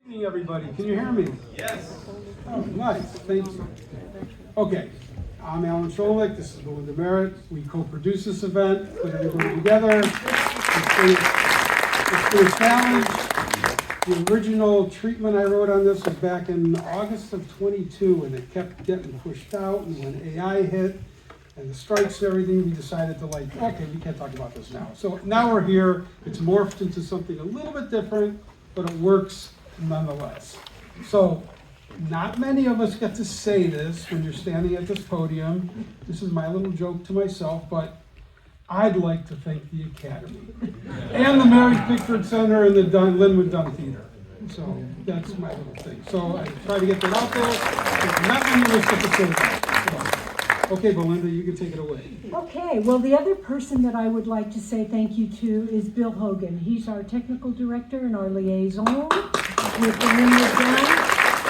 Good evening, everybody. Can you hear me? Yes. Oh, nice. Thank you. Okay. I'm Alan Scholich. This is Belinda Merritt. We co-produce this event, put everybody together. It's been a challenge. The original treatment I wrote on this was back in August of 22, and it kept getting pushed out. And when AI hit and the strikes and everything, we decided to okay, we can't talk about this now. So now we're here. It's morphed into something a little bit different, but it works nonetheless. So not many of us get to say this when you're standing at this podium. This is my little joke to myself, but I'd like to thank the Academy and the Mary Pickford Center and the Linwood Dunn Theater. So that's my little thing. So I try to get that out there. Not many of us get to say that. So, okay, Belinda, you can take it away. Okay, well, the other person that I would like to say thank you to is Bill Hogan. He's our technical director and our liaison with the Linwood Dunn.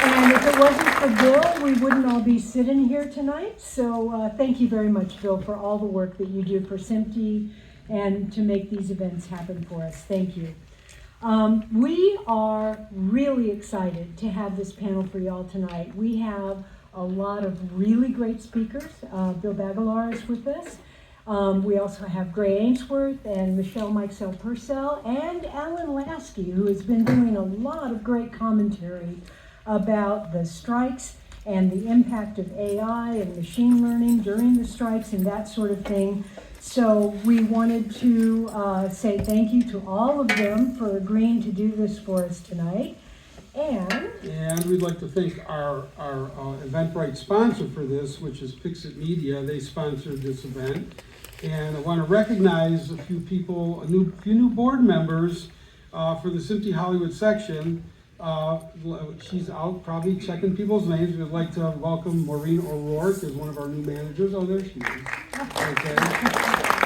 And if it wasn't for Bill, we wouldn't all be sitting here tonight. So thank you very much, Bill, for all the work that you do for SMPTE and to make these events happen for us. Thank you. We are really excited to have this panel for y'all tonight. We have a lot of really great speakers. Bill Bagalar is with us. We also have Gray Ainsworth and Michelle Mikesell Purcell and Alan Lasky, who has been doing a lot of great commentary about the strikes and the impact of AI and machine learning during the strikes and that sort of thing. So we wanted to say thank you to all of them for agreeing to do this for us tonight. And we'd like to thank our Eventbrite sponsor for this, which is Pixit Media. They sponsored this event. And I want to recognize a few people, a few new board members for the SMPTE Hollywood section. She's out probably checking people's names. We'd like to welcome Maureen O'Rourke as one of our new managers. Oh, there she is. Okay.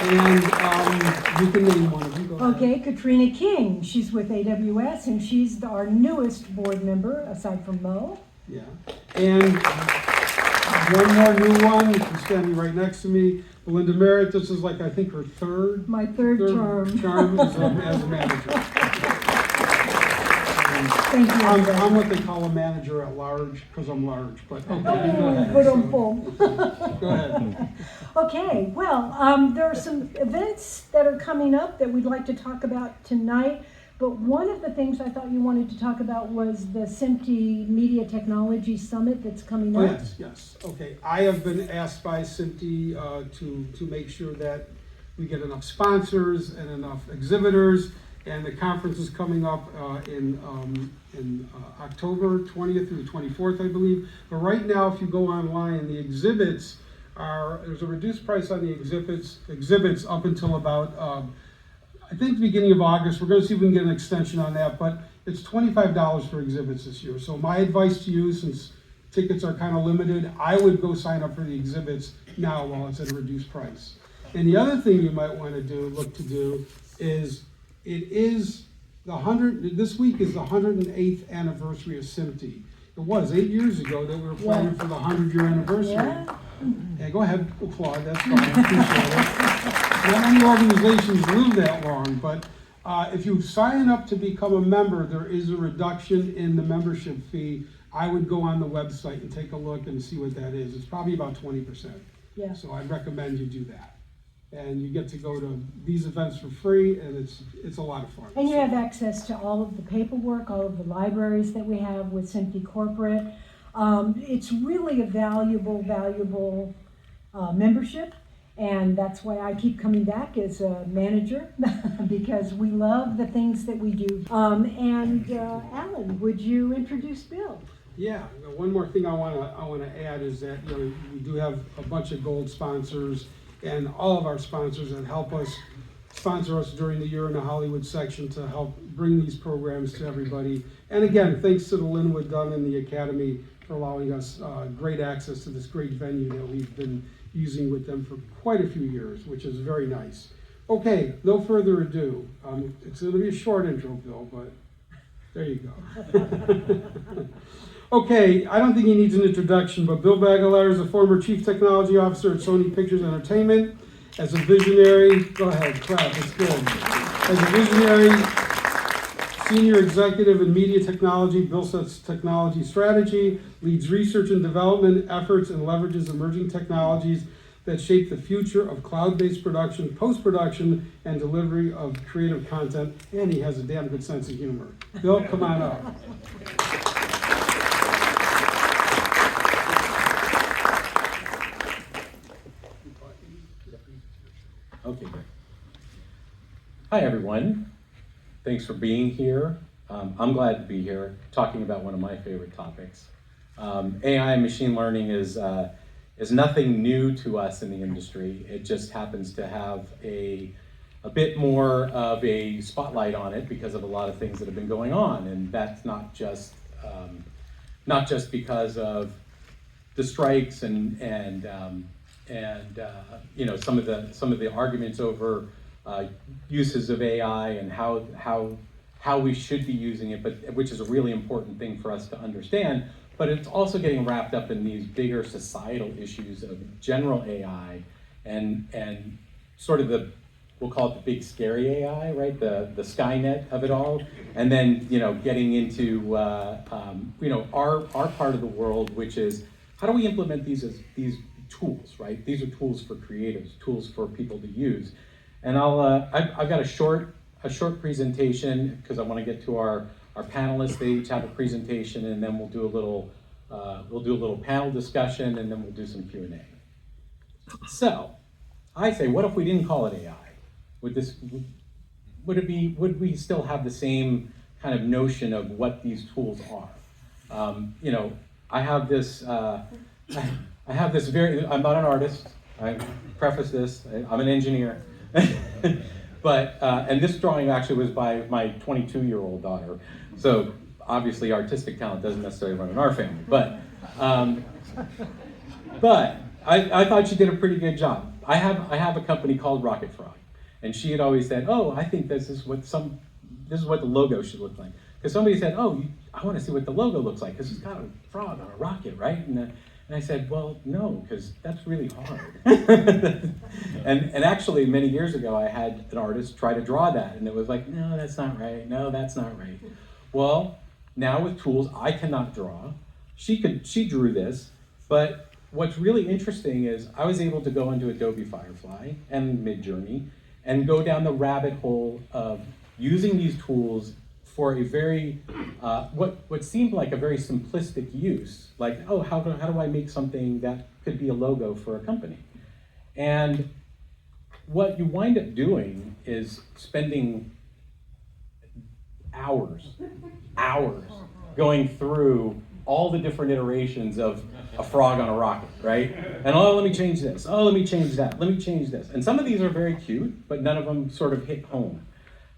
And you can name one of them. Go ahead. Okay, Katrina King. She's with AWS, and she's our newest board member, aside from Mo. Yeah. And one more new one, who's standing right next to me, Belinda Merritt. This is I think her third. My third term. As a manager. Thank you. I'm what they call a manager at large, because I'm large, but okay, go ahead. Go ahead. Okay, well, there are some events that are coming up that we'd like to talk about tonight, but one of the things I thought you wanted to talk about was the SMPTE Media Technology Summit that's coming up. Oh, yes. Okay, I have been asked by SMPTE to make sure that we get enough sponsors and enough exhibitors. And the conference is coming up in October 20th through the 24th, I believe. But right now, if you go online, the exhibits there's a reduced price on the exhibits up until about, I think the beginning of August. We're going to see if we can get an extension on that, but it's $25 for exhibits this year. So my advice to you, since tickets are kind of limited, I would go sign up for the exhibits now while it's at a reduced price. And the other thing you might want to look to do is, it is this week is the 108th anniversary of SMPTE. It was 8 years ago that we were planning for the 100-year anniversary. Yeah. Yeah, go ahead, applaud, that's fine, appreciate it. Not many organizations live that long, but if you sign up to become a member, there is a reduction in the membership fee. I would go on the website and take a look and see what that is. It's probably about 20%. Yeah. So I'd recommend you do that. And you get to go to these events for free, and it's a lot of fun. And you have access to all of the paperwork, all of the libraries that we have with SMPTE Corporate. It's really a valuable membership, and that's why I keep coming back as a manager, because we love the things that we do. Alan, would you introduce Bill? Yeah, one more thing I want to add is that we do have a bunch of gold sponsors, and all of our sponsors that help us sponsor us during the year in the Hollywood section to help bring these programs to everybody. And again, thanks to the Linwood Dunn and the Academy for allowing us great access to this great venue that we've been using with them for quite a few years, which is very nice. Okay, no further ado. It's going to be a short intro, Bill, but there you go. Okay, I don't think he needs an introduction, but Bill Bagalar is a former Chief Technology Officer at Sony Pictures Entertainment. As a visionary, go ahead, clap, it's good. As a visionary Senior Executive in Media Technology. Bill sets technology strategy, leads research and development efforts, and leverages emerging technologies that shape the future of cloud-based production, post-production, and delivery of creative content. And he has a damn good sense of humor. Bill, come on up. Okay, great. Hi, everyone. Thanks for being here. I'm glad to be here talking about one of my favorite topics. AI and machine learning is nothing new to us in the industry. It just happens to have a bit more of a spotlight on it because of a lot of things that have been going on, and that's not just because of the strikes and you know, some of the arguments over uses of AI and how we should be using it, but which is a really important thing for us to understand. But it's also getting wrapped up in these bigger societal issues of general AI and sort of we'll call it the big scary AI, right? The Skynet of it all, and then, you know, getting into you know, our part of the world, which is how do we implement these tools, right? These are tools for creatives, tools for people to use. And I've got a short presentation because I want to get to our panelists. They each have a presentation, and then we'll do a little panel discussion, and then we'll do some Q&A. So, I say, what if we didn't call it AI? Would we still have the same kind of notion of what these tools are? You know, I have this I'm not an artist. I preface this. I'm an engineer. But and this drawing actually was by my 22-year-old daughter. So obviously artistic talent doesn't necessarily run in our family. But I thought she did a pretty good job. I have a company called Rocket Frog, and she had always said, "Oh, I think this is what the logo should look like." Because somebody said, "Oh, I want to see what the logo looks like because it's got a frog on a rocket, right?" And I said, well, no, because that's really hard. and actually, many years ago, I had an artist try to draw that, and it was like, no, that's not right. No, that's not right. Well, now with tools, I cannot draw. She drew this, but what's really interesting is I was able to go into Adobe Firefly and Midjourney and go down the rabbit hole of using these tools for a very, what seemed like a very simplistic use, like, oh, how do I make something that could be a logo for a company? And what you wind up doing is spending hours going through all the different iterations of a frog on a rocket, right? And oh, let me change this. Oh, let me change that. Let me change this. And some of these are very cute, but none of them sort of hit home.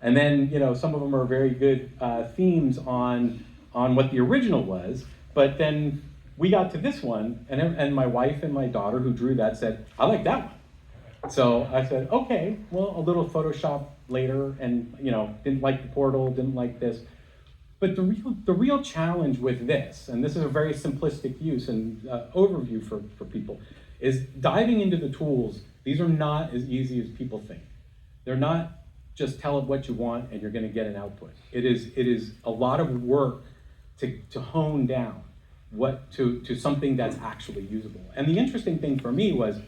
And then, you know, some of them are very good themes on what the original was, but then we got to this one, and my wife and my daughter who drew that said, I like that one. So I said, okay, well, a little Photoshop later, and, you know, didn't like the portal, didn't like this. But the real challenge with this, and this is a very simplistic use and overview for people, is diving into the tools. These are not as easy as people think. They're not just tell it what you want and you're going to get an output. It is a lot of work to hone down to something that's actually usable. And the interesting thing for me was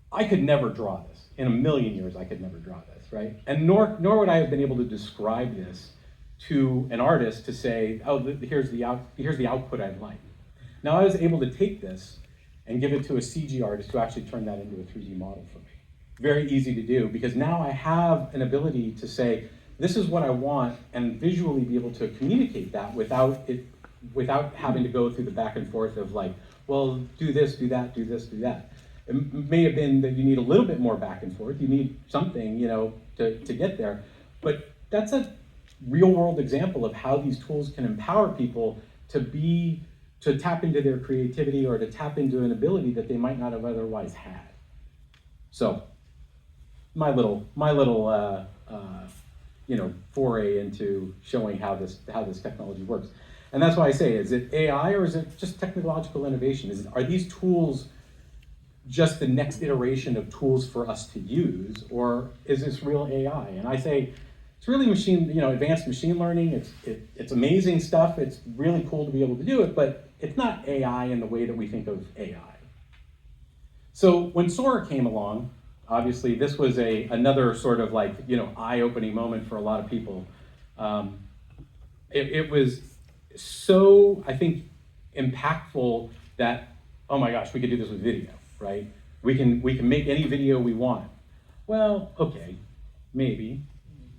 I could never draw this. In a million years, I could never draw this, right? And nor would I have been able to describe this to an artist to say, oh, here's the output I'd like. Now I was able to take this and give it to a CG artist who actually turned that into a 3D model for me. Very easy to do because now I have an ability to say, this is what I want, and visually be able to communicate that without having to go through the back and forth of like, well, do this, do that, do this, do that. It may have been that you need a little bit more back and forth. You need something, you know, to get there. But that's a real world example of how these tools can empower people to tap into their creativity or to tap into an ability that they might not have otherwise had. So, my little you know, foray into showing how this technology works. And that's why I say, is it AI or is it just technological innovation? Are these tools just the next iteration of tools for us to use, or is this real AI? And I say, it's really advanced machine learning. It's amazing stuff. It's really cool to be able to do it, but it's not AI in the way that we think of AI. So when Sora came along, obviously this was another sort of like, eye-opening moment for a lot of people. It was so, I think, impactful that, oh my gosh, we could do this with video, right? We can make any video we want. Well, okay, maybe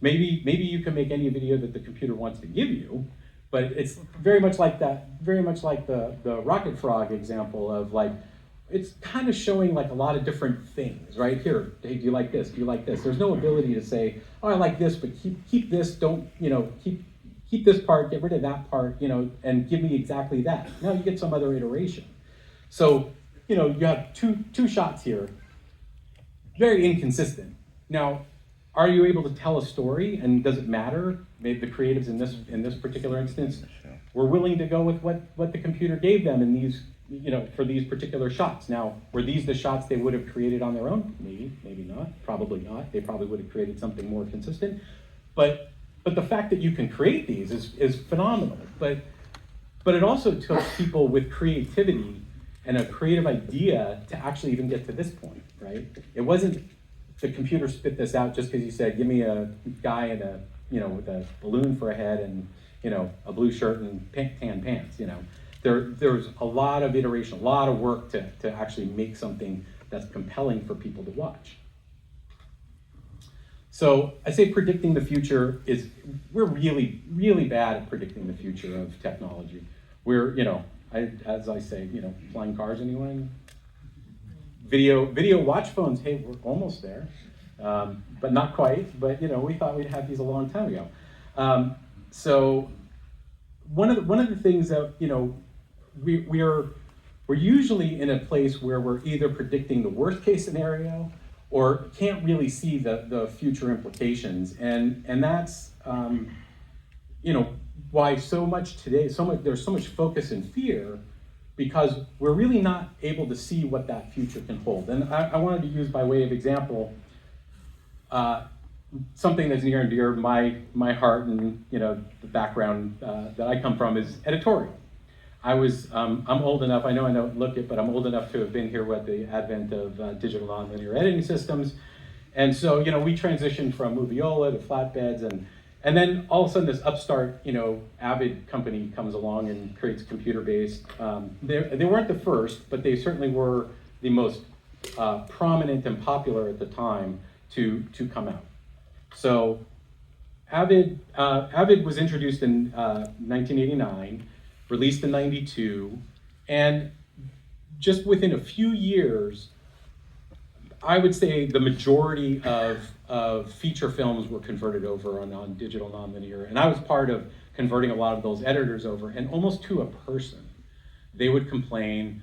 you can make any video that the computer wants to give you, but it's very much like the Rocket Frog example of like, it's kind of showing like a lot of different things, right? Here, hey, do you like this? Do you like this? There's no ability to say, oh, I like this, but keep this, don't, keep this part, get rid of that part, and give me exactly that. Now you get some other iteration. So, you have two shots here, very inconsistent. Now, are you able to tell a story, and does it matter? Maybe the creatives in this particular instance were willing to go with what the computer gave them in these, for these particular shots. Now, were these the shots they would have created on their own? Maybe not, probably not. They probably would have created something more consistent. But the fact that you can create these is phenomenal. But it also took people with creativity and a creative idea to actually even get to this point, right? It wasn't the computer spit this out just because you said, give me a guy in with a balloon for a head and, a blue shirt and tan pants, There's a lot of iteration, a lot of work to actually make something that's compelling for people to watch. So I say predicting the future we're really, really bad at predicting the future of technology. We're, as I say, flying cars, anyone? Video watch phones, hey, we're almost there, but not quite, but we thought we'd have these a long time ago. So one of the things that, we're usually in a place where we're either predicting the worst case scenario or can't really see the future implications. And that's, why there's so much focus and fear, because we're really not able to see what that future can hold. And I wanted to use, by way of example, something that's near and dear to my heart, and the background that I come from is editorial. I'm old enough, I know I don't look it, but I'm old enough to have been here with the advent of digital nonlinear editing systems. And so, we transitioned from Moviola to flatbeds, and then all of a sudden this upstart, Avid company comes along and creates computer-based. They weren't the first, but they certainly were the most prominent and popular at the time to come out. So Avid was introduced in 1989, released in 92, and just within a few years, I would say the majority of feature films were converted over on digital nonlinear, and I was part of converting a lot of those editors over, and almost to a person. They would complain,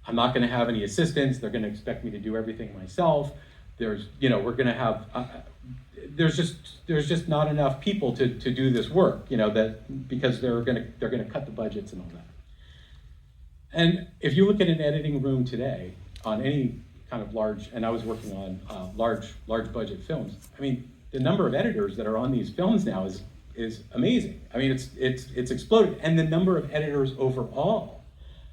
I'm not gonna have any assistants, they're gonna expect me to do everything myself, we're gonna have, there's just not enough people to do this work, because they're gonna cut the budgets and all that. And if you look at an editing room today on any kind of large, and I was working on large budget films, I mean, the number of editors that are on these films now is amazing. I mean, it's exploded, and the number of editors overall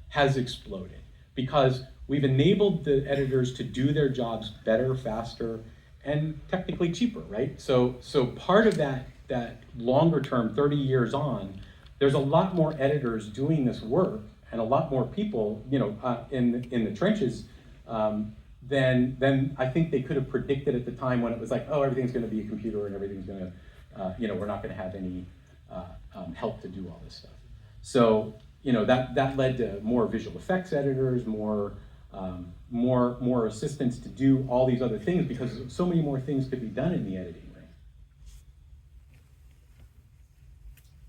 has exploded because we've enabled the editors to do their jobs better, faster, and technically cheaper, right? So part of that longer term, 30 years on, there's a lot more editors doing this work and a lot more people, in the trenches than I think they could have predicted at the time when it was like, oh, everything's going to be a computer and everything's going to, we're not going to have any help to do all this stuff. So that led to more visual effects editors, more assistants to do all these other things because so many more things could be done in the editing room.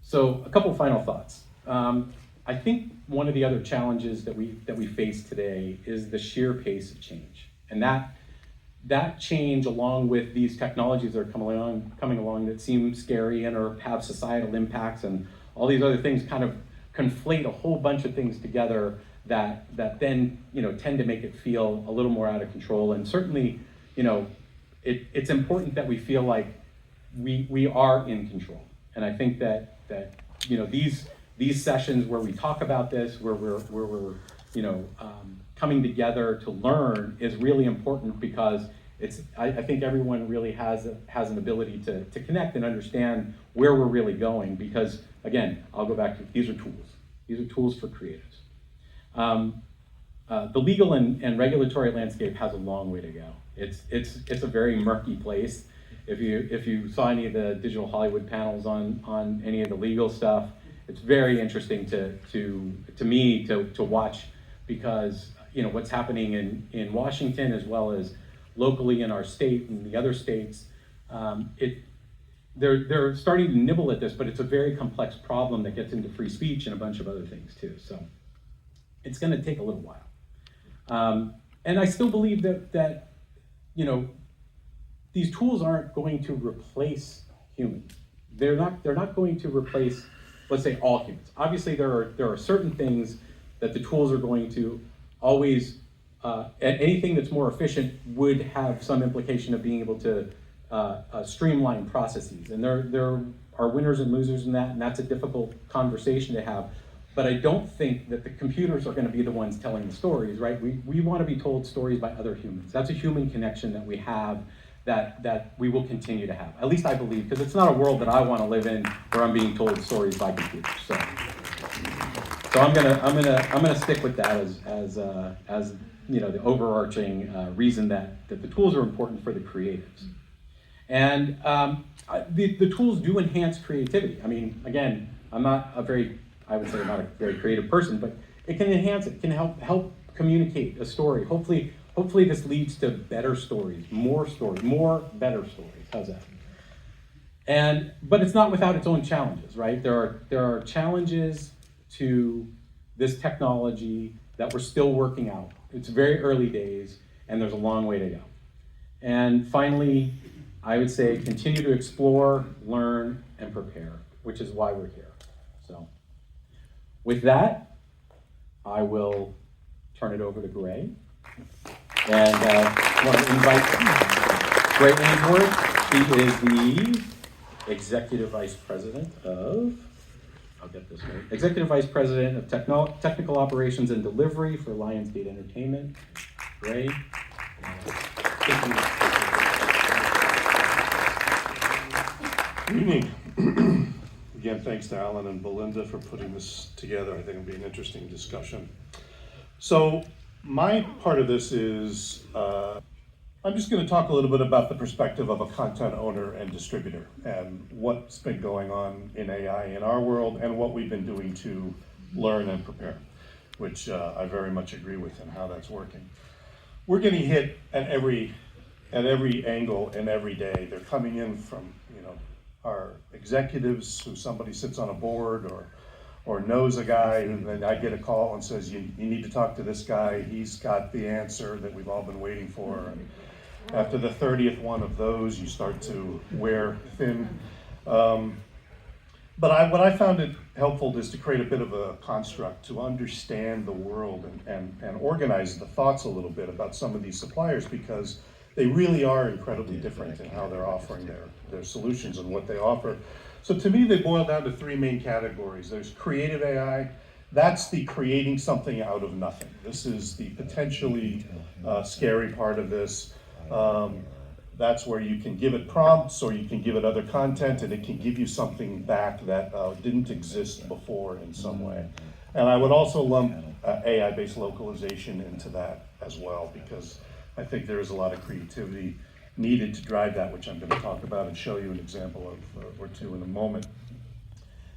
So a couple final thoughts. I think one of the other challenges that we face today is the sheer pace of change, and that change, along with these technologies that are coming along that seem scary and or have societal impacts and all these other things, kind of conflate a whole bunch of things together that then tend to make it feel a little more out of control. And certainly, it's important that we feel like we are in control. And I think that you know, these sessions where we talk about this, where we're you know, coming together to learn is really important, because I think everyone really has an ability to connect and understand where we're really going, because again, I'll go back to, these are tools. These are tools for creatives. The legal and regulatory landscape has a long way to go. It's a very murky place. If you saw any of the Digital Hollywood panels on any of the legal stuff, it's very interesting to me to watch, because you know what's happening in Washington as well as locally in our state and the other states. They're starting to nibble at this, but it's a very complex problem that gets into free speech and a bunch of other things too. So it's going to take a little while. And I still believe that you know, these tools aren't going to replace humans. They're not going to replace, let's say, all humans. Obviously, there are certain things that the tools are going to always, anything that's more efficient would have some implication of being able to streamline processes. And there are winners and losers in that, and that's a difficult conversation to have. But I don't think that the computers are going to be the ones telling the stories, right? We want to be told stories by other humans. That's a human connection that we have, that we will continue to have. At least I believe, because it's not a world that I want to live in where I'm being told stories by computers. So I'm gonna stick with that as you know, the overarching reason that the tools are important for the creatives. And the tools do enhance creativity. I mean, again, I would say I'm not a very creative person, but it can enhance it. It can help communicate a story. Hopefully this leads to better stories, more better stories. How's that? But it's not without its own challenges, right? There are challenges to this technology that we're still working out. It's very early days, and there's a long way to go. And finally, I would say continue to explore, learn, and prepare, which is why we're here. So with that, I will turn it over to Gray. And I want to invite Gray Ainsworth. He is the Executive Vice President of, I'll get this right, Executive Vice President of Technical Operations and Delivery for Lionsgate Entertainment. Gray. Good evening. Again, thanks to Alan and Belinda for putting this together. I think it'll be an interesting discussion. So my part of this is, I'm just going to talk a little bit about the perspective of a content owner and distributor and what's been going on in AI in our world and what we've been doing to learn and prepare, which I very much agree with and how that's working. We're getting hit at every angle and every day. They're coming in from, you know, our executives, who somebody sits on a board or knows a guy, and then I get a call and says, you need to talk to this guy. He's got the answer that we've all been waiting for. And after the 30th one of those, you start to wear thin. But what I found it helpful is to create a bit of a construct to understand the world and organize the thoughts a little bit about some of these suppliers, because they really are incredibly different in how they're offering their solutions and what they offer. So to me, they boil down to three main categories. There's creative AI. That's the creating something out of nothing. This is the potentially scary part of this. That's where you can give it prompts or you can give it other content and it can give you something back that didn't exist before in some way. And I would also lump AI-based localization into that as well, because I think there is a lot of creativity needed to drive that, which I'm going to talk about and show you an example of or two in a moment.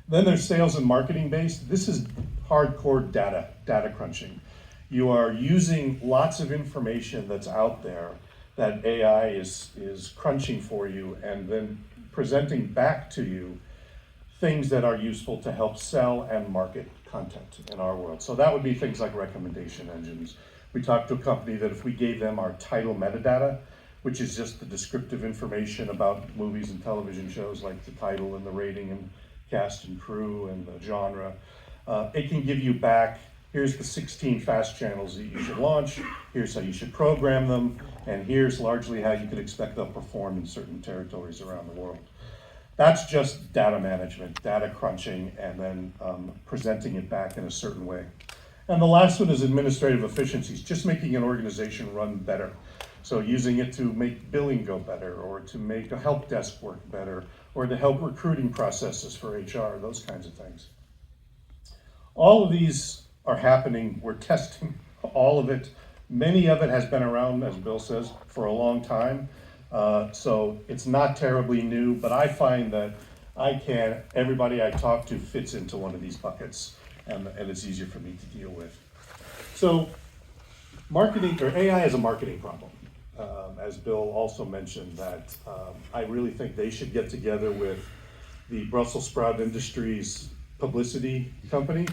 Then there's sales and marketing based. This is hardcore data crunching. You are using lots of information that's out there that AI is crunching for you and then presenting back to you things that are useful to help sell and market content in our world. So that would be things like recommendation engines. We talked to a company that if we gave them our title metadata, which is just the descriptive information about movies and television shows, like the title and the rating and cast and crew and the genre, it can give you back, here's the 16 fast channels that you should launch, here's how you should program them, and here's largely how you could expect they'll perform in certain territories around the world. That's just data management, data crunching, and then presenting it back in a certain way. And the last one is administrative efficiencies, just making an organization run better. So using it to make billing go better, or to make a help desk work better, or to help recruiting processes for HR, those kinds of things. All of these are happening. We're testing all of it. Many of it has been around, as Bill says, for a long time. So it's not terribly new, but I find that everybody I talk to fits into one of these buckets, and it's easier for me to deal with. So AI is a marketing problem. As Bill also mentioned, that I really think they should get together with the Brussels sprout industries publicity company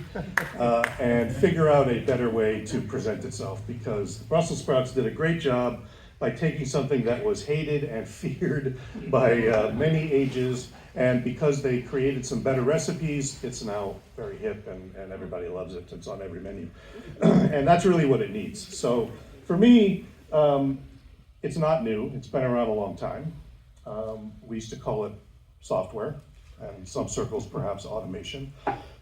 and figure out a better way to present itself, because Brussels sprouts did a great job by taking something that was hated and feared by many ages, and because they created some better recipes, it's now very hip and everybody loves it. It's on every menu. And that's really what it needs. So for me, it's not new. It's been around a long time. We used to call it software, and in some circles perhaps automation,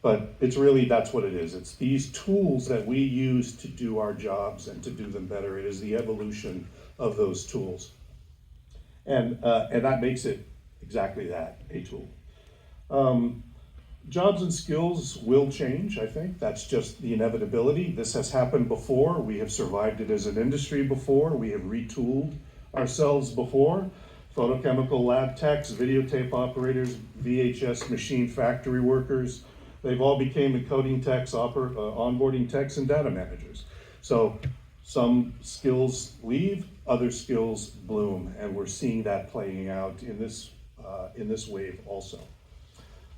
but it's really, that's what it is. It's these tools that we use to do our jobs and to do them better. It is the evolution of those tools. And that makes it exactly that, a tool. Jobs and skills will change, I think. That's just the inevitability. This has happened before. We have survived it as an industry before. We have retooled ourselves before. Photochemical lab techs, videotape operators, VHS machine factory workers, they've all became encoding techs, onboarding techs, and data managers. So some skills leave, other skills bloom, and we're seeing that playing out in this wave also.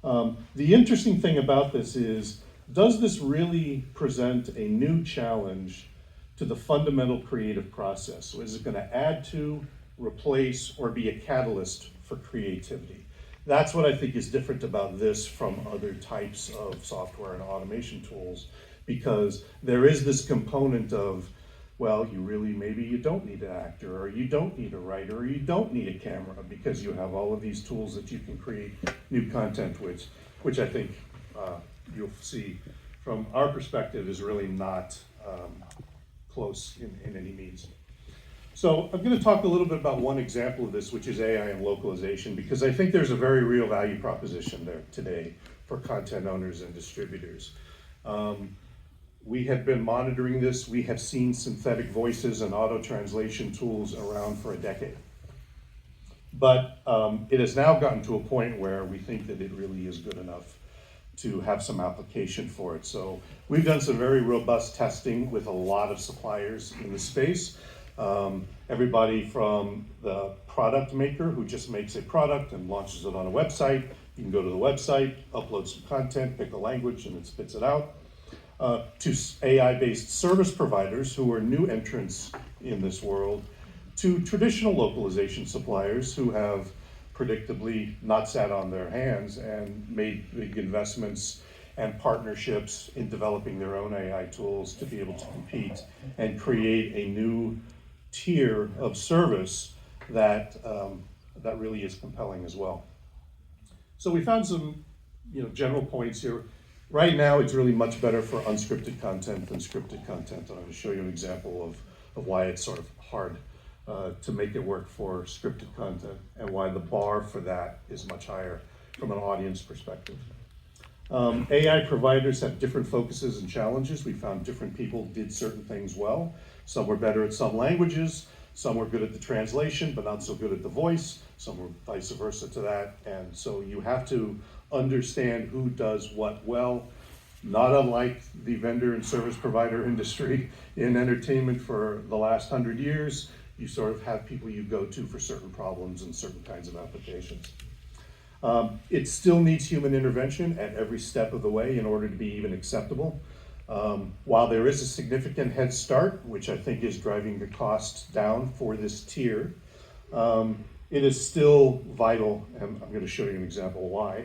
The interesting thing about this is, does this really present a new challenge to the fundamental creative process? So is it going to add to, replace, or be a catalyst for creativity? That's what I think is different about this from other types of software and automation tools, because there is this component of, well, maybe you don't need an actor, or you don't need a writer, or you don't need a camera, because you have all of these tools that you can create new content with, which I think you'll see from our perspective is really not close in any means. So I'm going to talk a little bit about one example of this, which is AI and localization, because I think there's a very real value proposition there today for content owners and distributors. We have been monitoring this. We have seen synthetic voices and auto translation tools around for a decade. But it has now gotten to a point where we think that it really is good enough to have some application for it. So we've done some very robust testing with a lot of suppliers in the space. Everybody from the product maker who just makes a product and launches it on a website. You can go to the website, upload some content, pick a language, and it spits it out. To AI-based service providers who are new entrants in this world, to traditional localization suppliers who have predictably not sat on their hands and made big investments and partnerships in developing their own AI tools to be able to compete and create a new tier of service that really is compelling as well. So we found some general points here. Right now, it's really much better for unscripted content than scripted content. And I'm going to show you an example of why it's sort of hard to make it work for scripted content, and why the bar for that is much higher from an audience perspective. AI providers have different focuses and challenges. We found different people did certain things well. Some were better at some languages, some were good at the translation, but not so good at the voice. Some were vice versa to that. And so you have to understand who does what well, not unlike the vendor and service provider industry in entertainment for the last 100 years. You sort of have people you go to for certain problems and certain kinds of applications. It still needs human intervention at every step of the way in order to be even acceptable. While there is a significant head start, which I think is driving the costs down for this tier, it is still vital, and I'm going to show you an example why.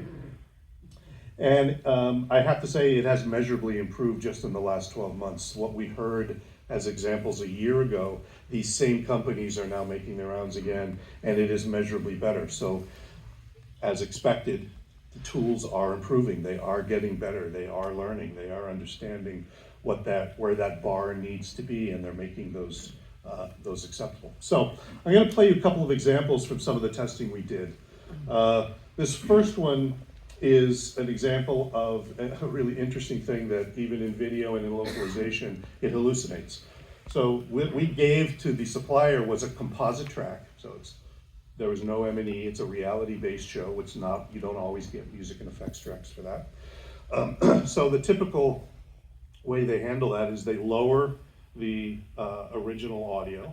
And I have to say it has measurably improved just in the last 12 months. What we heard as examples a year ago, these same companies are now making their rounds again, and it is measurably better. So as expected, the tools are improving. They are getting better. They are learning. They are understanding where that bar needs to be, and they're making those acceptable. So I'm going to play you a couple of examples from some of the testing we did. This first one is an example of a really interesting thing that even in video and in localization, it hallucinates. So what we gave to the supplier was a composite track. So there was no M&E, it's a reality-based show. It's not, you don't always get music and effects tracks for that. So the typical way they handle that is they lower the original audio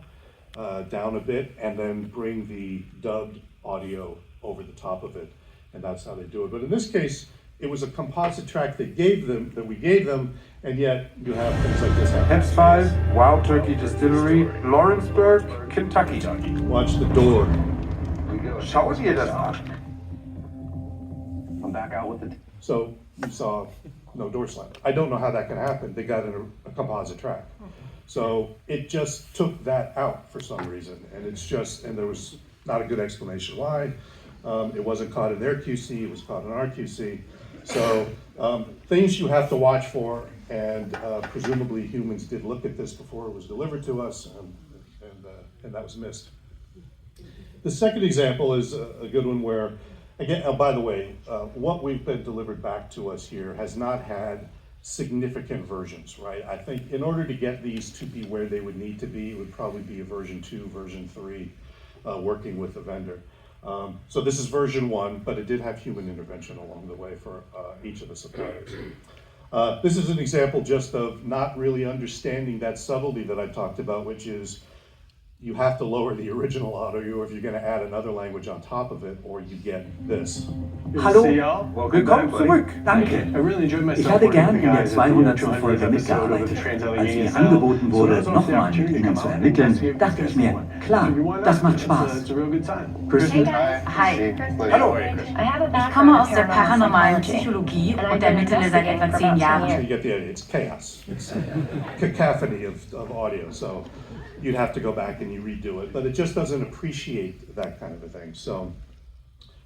down a bit and then bring the dubbed audio over the top of it, and that's how they do it. But in this case, it was a composite track that we gave them, and yet you have things like this happen. Hems 5, Wild Turkey Distillery, Lawrenceburg, Kentucky. Watch the door. Schau dir das an. I'm back out with it. So you saw no door slam. I don't know how that can happen. They got in a composite track. So it just took that out for some reason, and there was not a good explanation why. It wasn't caught in their QC, it was caught in our QC. So things you have to watch for, and presumably humans did look at this before it was delivered to us, and that was missed. The second example is a good one where, again, by the way, what we've been delivered back to us here has not had significant versions, right? I think in order to get these to be where they would need to be, it would probably be a version 2, version 3, working with the vendor. So this is version 1, but it did have human intervention along the way for each of the suppliers. This is an example just of not really understanding that subtlety that I talked about, which is you have to lower the original audio if you're going to add another language on top of it, or you get this. Hallo, willkommen zurück, danke. Ich hatte gern in der 200. Folge mitgearbeitet. Als mir angeboten wurde, nochmal mit Ihnen zu ermitteln, dachte ich mir, klar, das macht Spaß. Kristen? Hi. Hallo. Ich komme aus der paranormalen Psychologie und ermittele seit etwa 10 So Jahren. you get the idea. It's chaos. It's a cacophony of audio. So you'd have to go back and you redo it, but it just doesn't appreciate that kind of a thing. So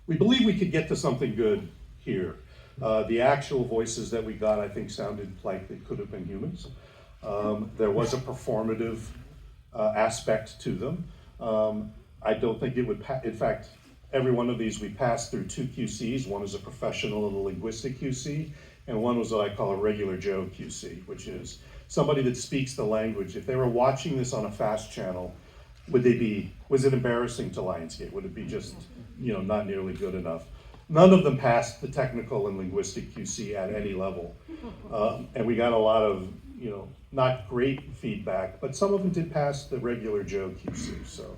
we believe we could get to something good here. The actual voices that we got, I think, sounded like they could have been humans. There was a performative aspect to them. I don't think it would, in fact, every one of these we passed through 2 QCs. One is a professional and a linguistic QC, and one was what I call a regular Joe QC, which is somebody that speaks the language. If they were watching this on a fast channel, was it embarrassing to Lionsgate? Would it be just, not nearly good enough? None of them passed the technical and linguistic QC at any level. And we got a lot of, not great feedback, but some of them did pass the regular Joe QC. So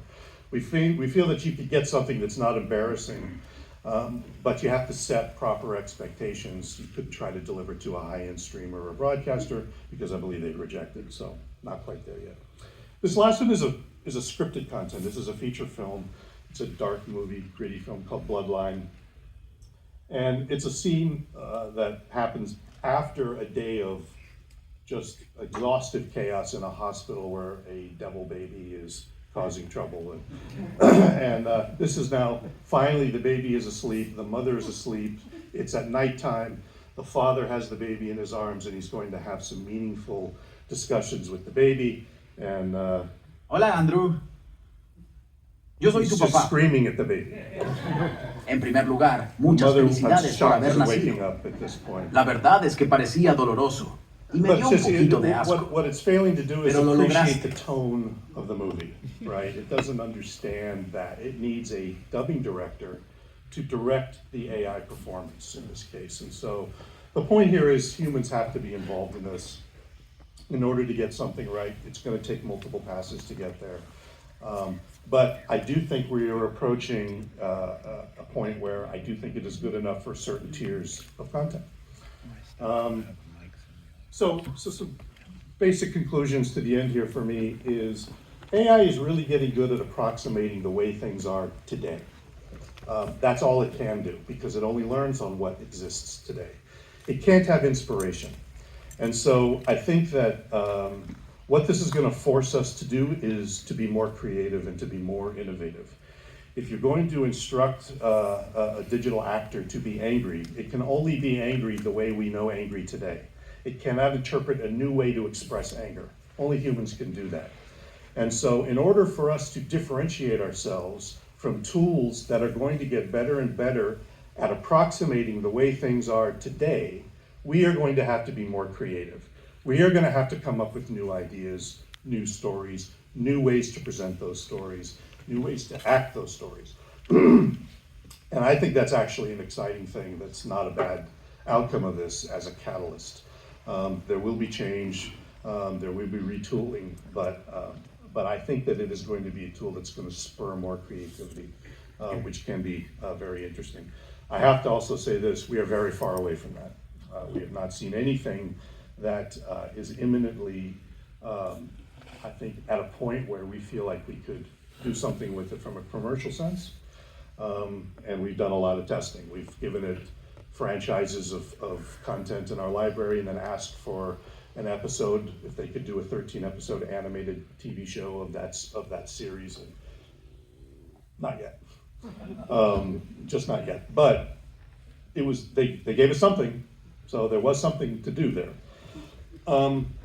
we feel that you could get something that's not embarrassing, but you have to set proper expectations. You couldn't try to deliver to a high-end streamer or a broadcaster because I believe they'd reject it, so not quite there yet. This last one is a scripted content. This is a feature film. It's a dark movie, gritty film called Bloodline. And it's a scene that happens after a day of just exhaustive chaos in a hospital where a devil baby is causing trouble. And this is now, finally the baby is asleep, the mother is asleep, it's at nighttime, the father has the baby in his arms and he's going to have some meaningful discussions with the baby. And Hola, Andrew. Yo soy he's tu just papá. screaming at the baby. En primer lugar, The muchas mother felicidades has por shocked haber and waking nacido. up at this point. La verdad es que parecía doloroso y me But dio un just, poquito de asco. what it's failing to do is Pero lo appreciate lograste. the tone of the movie, right? It doesn't understand that. It needs a dubbing director to direct the AI performance in this case. And so the point here is humans have to be involved in this. In order to get something right, it's going to take multiple passes to get there. But I do think we are approaching a point where I do think it is good enough for certain tiers of content. So some basic conclusions to the end here for me is AI is really getting good at approximating the way things are today. That's all it can do because it only learns on what exists today. It can't have inspiration. And so I think that what this is going to force us to do is to be more creative and to be more innovative. if you're going to instruct a digital actor to be angry, it can only be angry the way we know angry today. It cannot interpret a new way to express anger. Only humans can do that. And so in order for us to differentiate ourselves from tools that are going to get better and better at approximating the way things are today, we are going to have to be more creative. We are going to have to come up with new ideas, new stories, new ways to present those stories, new ways to act those stories. And I think that's actually an exciting thing. That's not a bad outcome of this as a catalyst. There will be change, there will be retooling, but I think that it is going to be a tool that's going to spur more creativity, which can be very interesting. I have to also say this, we are very far away from that. We have not seen anything that is imminently, I think, at a point where we feel like we could do something with it from a commercial sense. And we've done a lot of testing. We've given it franchises of content in our library and then asked for an episode, if they could do a 13-episode animated TV show of that series. And not yet. Just not yet. But it was they gave us something, so there was something to do there.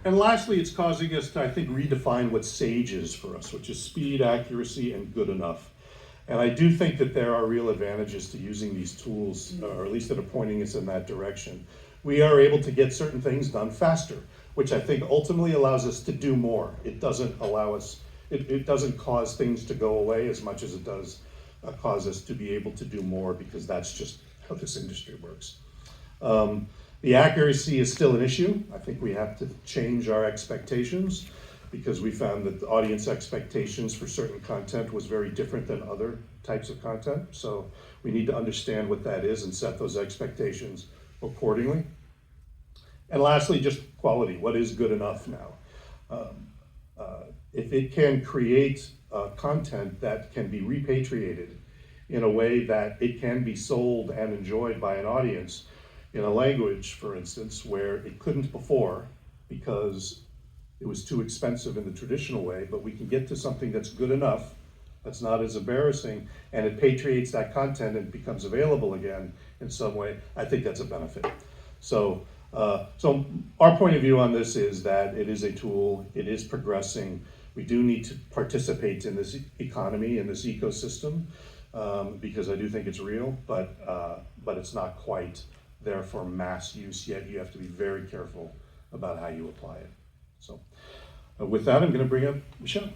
And lastly, it's causing us to, I think, redefine what SAGE is for us, which is speed, accuracy, and good enough. And I do think that there are real advantages to using these tools, or at least that are pointing us in that direction. We are able to get certain things done faster, which I think ultimately allows us to do more. It doesn't allow us, it doesn't cause things to go away as much as it does cause us to be able to do more, because that's just how this industry works. The accuracy is still an issue. I think we have to change our expectations, because we found that the audience expectations for certain content was very different than other types of content. So we need to understand what that is and set those expectations accordingly. And lastly, just quality. What is good enough now? If it can create content that can be repatriated in a way that it can be sold and enjoyed by an audience in a language, for instance, where it couldn't before because it was too expensive in the traditional way, but we can get to something that's good enough, that's not as embarrassing, and it patriates that content and becomes available again in some way, I think that's a benefit. So our point of view on this is that it is a tool, it is progressing. We do need to participate in this economy, in this ecosystem, because I do think it's real, but it's not quite there for mass use yet. You have to be very careful about how you apply it. So with that, I'm going to bring up Michelle.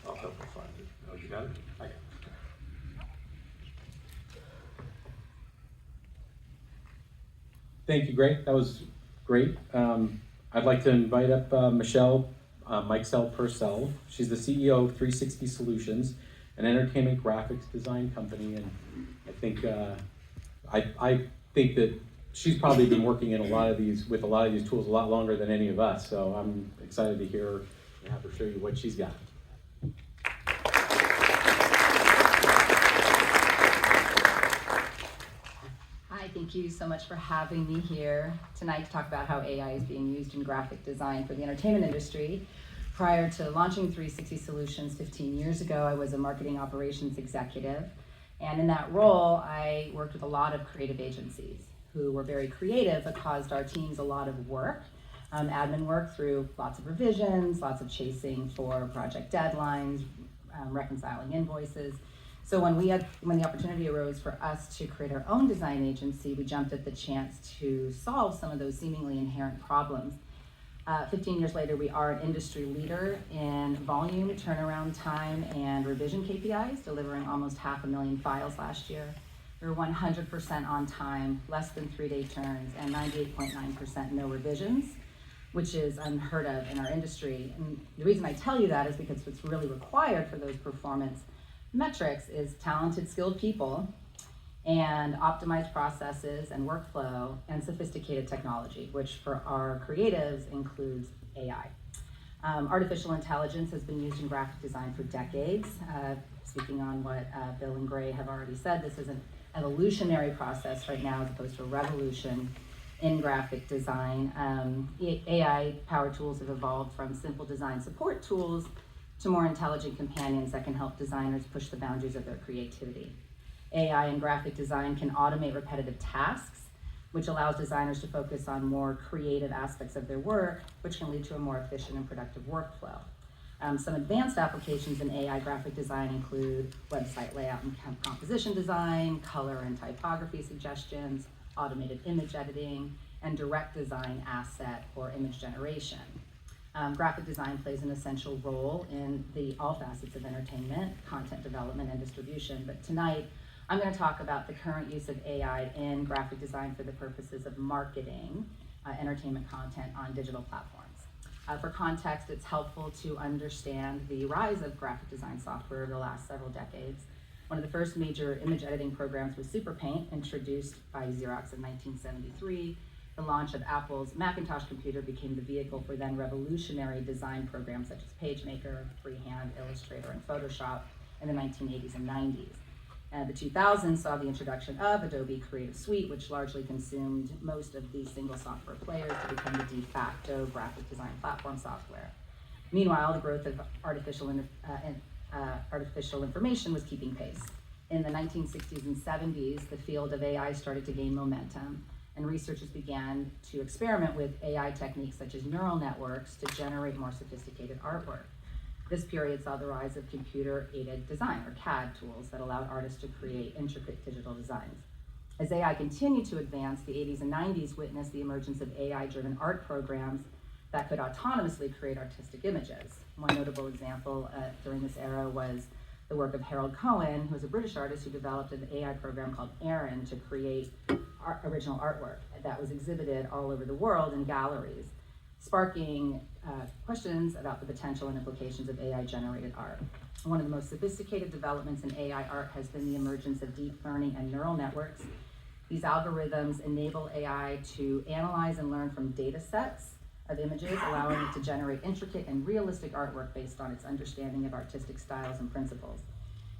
I'll help you find it. Oh, you got it? I got it. Thank you, Greg. That was great. I'd like to invite up Michelle Purcell. She's the CEO of 360 Solutions, an entertainment graphics design company, and I think I think that she's probably been working with a lot of these tools a lot longer than any of us. So I'm excited to hear and have her show you what she's got. Hi, thank you so much for having me here tonight to talk about how AI is being used in graphic design for the entertainment industry. Prior to launching 360 Solutions 15 years ago, I was a marketing operations executive. And in that role, I worked with a lot of creative agencies who were very creative, but caused our teams a lot of work, admin work through lots of revisions, lots of chasing for project deadlines, reconciling invoices. So when the opportunity arose for us to create our own design agency, we jumped at the chance to solve some of those seemingly inherent problems. 15 years later, we are an industry leader in volume, turnaround time, and revision KPIs, delivering almost 500,000 files last year. We're 100% on time, less than 3-day turns, and 98.9% no revisions, which is unheard of in our industry. And the reason I tell you that is because what's really required for those performance metrics is talented, skilled people, and optimized processes and workflow, and sophisticated technology, which for our creatives includes AI. Artificial intelligence has been used in graphic design for decades. Speaking on what Bill and Gray have already said, this is an evolutionary process right now as opposed to a revolution. in graphic design. AI power tools have evolved from simple design support tools to more intelligent companions that can help designers push the boundaries of their creativity. AI in graphic design can automate repetitive tasks, which allows designers to focus on more creative aspects of their work, which can lead to a more efficient and productive workflow. Some advanced applications in AI graphic design include website layout and composition design, color and typography suggestions, automated image editing, and direct design asset or image generation. Graphic design plays an essential role in all facets of entertainment, content development, and distribution. But tonight, I'm going to talk about the current use of AI in graphic design for the purposes of marketing entertainment content on digital platforms. For context, it's helpful to understand the rise of graphic design software over the last several decades. One of the first major image editing programs was SuperPaint, introduced by Xerox in 1973. The launch of Apple's Macintosh computer became the vehicle for then revolutionary design programs such as PageMaker, Freehand, Illustrator, and Photoshop in the 1980s and 90s. The 2000s saw the introduction of Adobe Creative Suite, which largely consumed most of these single software players to become the de facto graphic design platform software. Meanwhile, the growth of artificial information was keeping pace. In the 1960s and 70s, the field of AI started to gain momentum, and researchers began to experiment with AI techniques such as neural networks to generate more sophisticated artwork. This period saw the rise of computer-aided design, or CAD tools, that allowed artists to create intricate digital designs. As AI continued to advance, the 80s and 90s witnessed the emergence of AI-driven art programs that could autonomously create artistic images. One notable example during this era was the work of Harold Cohen, who was a British artist who developed an AI program called Aaron to create original artwork that was exhibited all over the world in galleries, sparking questions about the potential and implications of AI-generated art. One of the most sophisticated developments in AI art has been the emergence of deep learning and neural networks. These algorithms enable AI to analyze and learn from data sets of images, allowing it to generate intricate and realistic artwork based on its understanding of artistic styles and principles.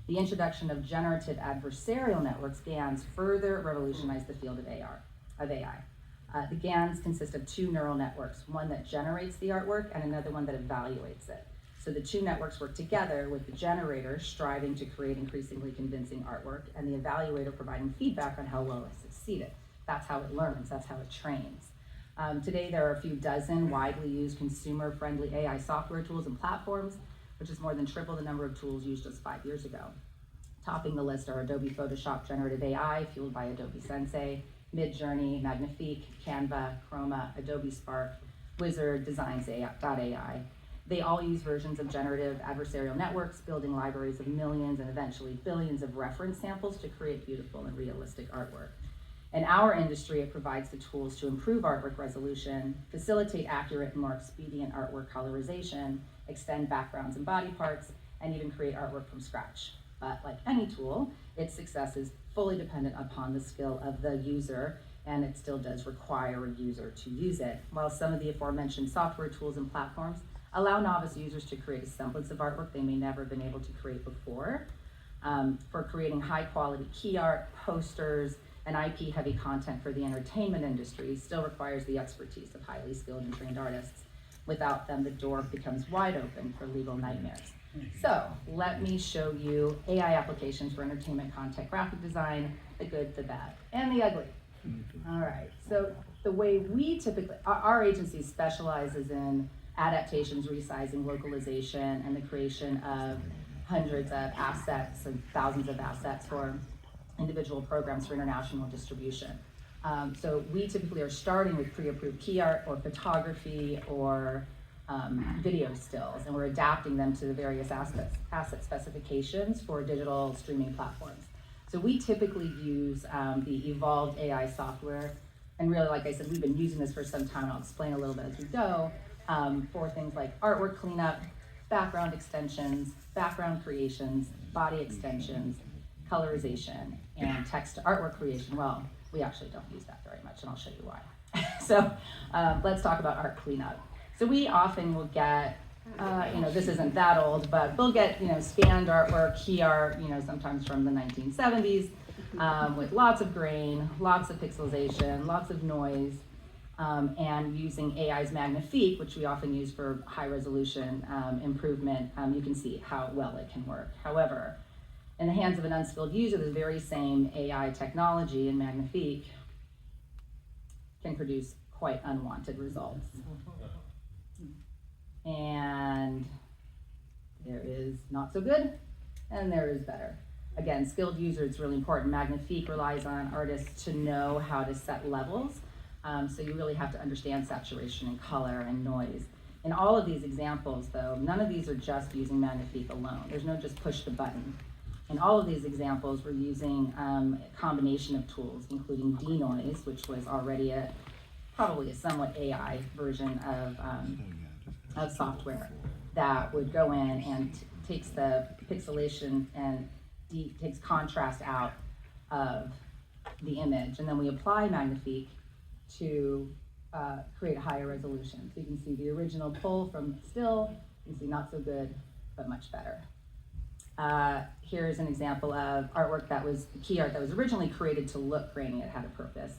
The introduction of generative adversarial networks, GANs, further revolutionized the field of AI. The GANs consist of two neural networks, one that generates the artwork and another one that evaluates it. So the two networks work together, with the generator striving to create increasingly convincing artwork and the evaluator providing feedback on how well it succeeded. That's how it learns, that's how it trains. Today there are a few dozen widely used consumer-friendly AI software tools and platforms, which is more than triple the number of tools used just 5 years ago. Topping the list are Adobe Photoshop Generative AI, fueled by Adobe Sensei, Midjourney, Magnifique, Canva, Chroma, Adobe Spark, Wizard, Designs.ai. They all use versions of generative adversarial networks, building libraries of millions and eventually billions of reference samples to create beautiful and realistic artwork. In our industry, it provides the tools to improve artwork resolution, facilitate accurate and more expedient artwork colorization, extend backgrounds and body parts, and even create artwork from scratch. But like any tool, its success is fully dependent upon the skill of the user, and it still does require a user to use it. While some of the aforementioned software tools and platforms allow novice users to create a semblance of artwork they may never have been able to create before, for creating high-quality key art, posters, and IP-heavy content for the entertainment industry still requires the expertise of highly skilled and trained artists. Without them, the door becomes wide open for legal nightmares. So let me show you AI applications for entertainment content graphic design, the good, the bad, and the ugly. All right, so the way we typically, our agency specializes in adaptations, resizing, localization, and the creation of hundreds of assets and thousands of assets for individual programs for international distribution. So we typically are starting with pre-approved key art or photography or video stills, and we're adapting them to the various asset specifications for digital streaming platforms. So we typically use the evolved AI software, and really, like I said, we've been using this for some time, and I'll explain a little bit as we go, for things like artwork cleanup, background extensions, background creations, body extensions, colorization, and text to artwork creation. Well, we actually don't use that very much, and I'll show you why. So let's talk about art cleanup. So we often will get, this isn't that old, but we'll get, scanned artwork, key art, sometimes from the 1970s, with lots of grain, lots of pixelization, lots of noise, And using AI's Magnifique, which we often use for high resolution improvement, you can see how well it can work. However, in the hands of an unskilled user, the very same AI technology in Magnifique can produce quite unwanted results. And there is not so good, and there is better. Again, skilled user, it's really important. Magnifique relies on artists to know how to set levels. So you really have to understand saturation and color and noise. In all of these examples, though, none of these are just using Magnifique alone. There's no just push the button. In all of these examples, we're using a combination of tools, including denoise, which was already probably a somewhat AI version of software that would go in and takes the pixelation and takes contrast out of the image. And then we apply Magnifique to create a higher resolution. So you can see the original pull from still, you can see not so good, but much better. Here's an example of artwork that was key art that was originally created to look grainy. It had a purpose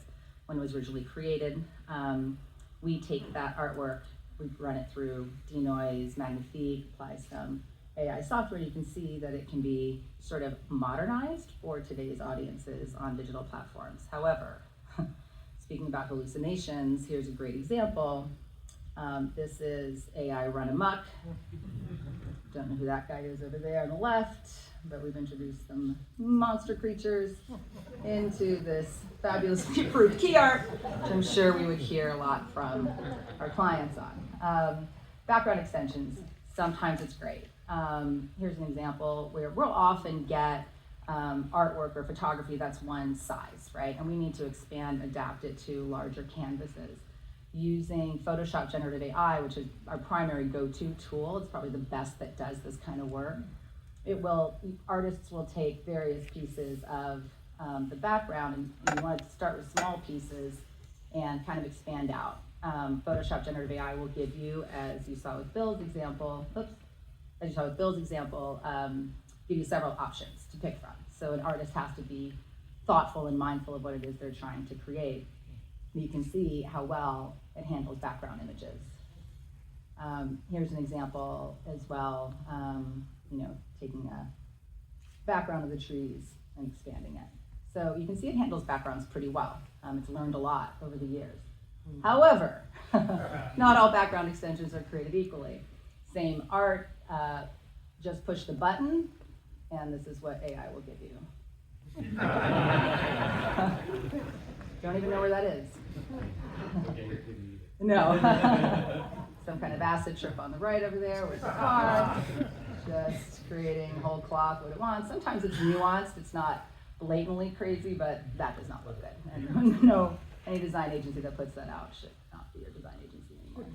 when it was originally created. We take that artwork, we run it through denoise, Magnifique, apply some AI software. You can see that it can be sort of modernized for today's audiences on digital platforms. However, speaking about hallucinations, here's a great example. This is AI run amok. Don't know who that guy is over there on the left, but we've introduced some monster creatures into this fabulously approved key art, which I'm sure we would hear a lot from our clients on. Background extensions, sometimes it's great. Here's an example where we'll often get artwork or photography that's one size, right? And we need to expand, adapt it to larger canvases. Using Photoshop Generative AI, which is our primary go-to tool, it's probably the best that does this kind of work. Artists will take various pieces of the background, and you want to start with small pieces and kind of expand out. Photoshop Generative AI will give you, as you saw with Bill's example, give you several options to pick from. So an artist has to be thoughtful and mindful of what it is they're trying to create. You can see how well it handles background images. Here's an example as well, taking a background of the trees and expanding it. So you can see it handles backgrounds pretty well. It's learned a lot over the years. However, not all background extensions are created equally. Same art, just push the button, and this is what AI will give you. Don't even know where that is. No. Some kind of acid trip on the right over there, where's the car? Just creating whole cloth what it wants. Sometimes it's nuanced, it's not blatantly crazy, but that does not look good. And no, any design agency that puts that out should not be your design agency anymore.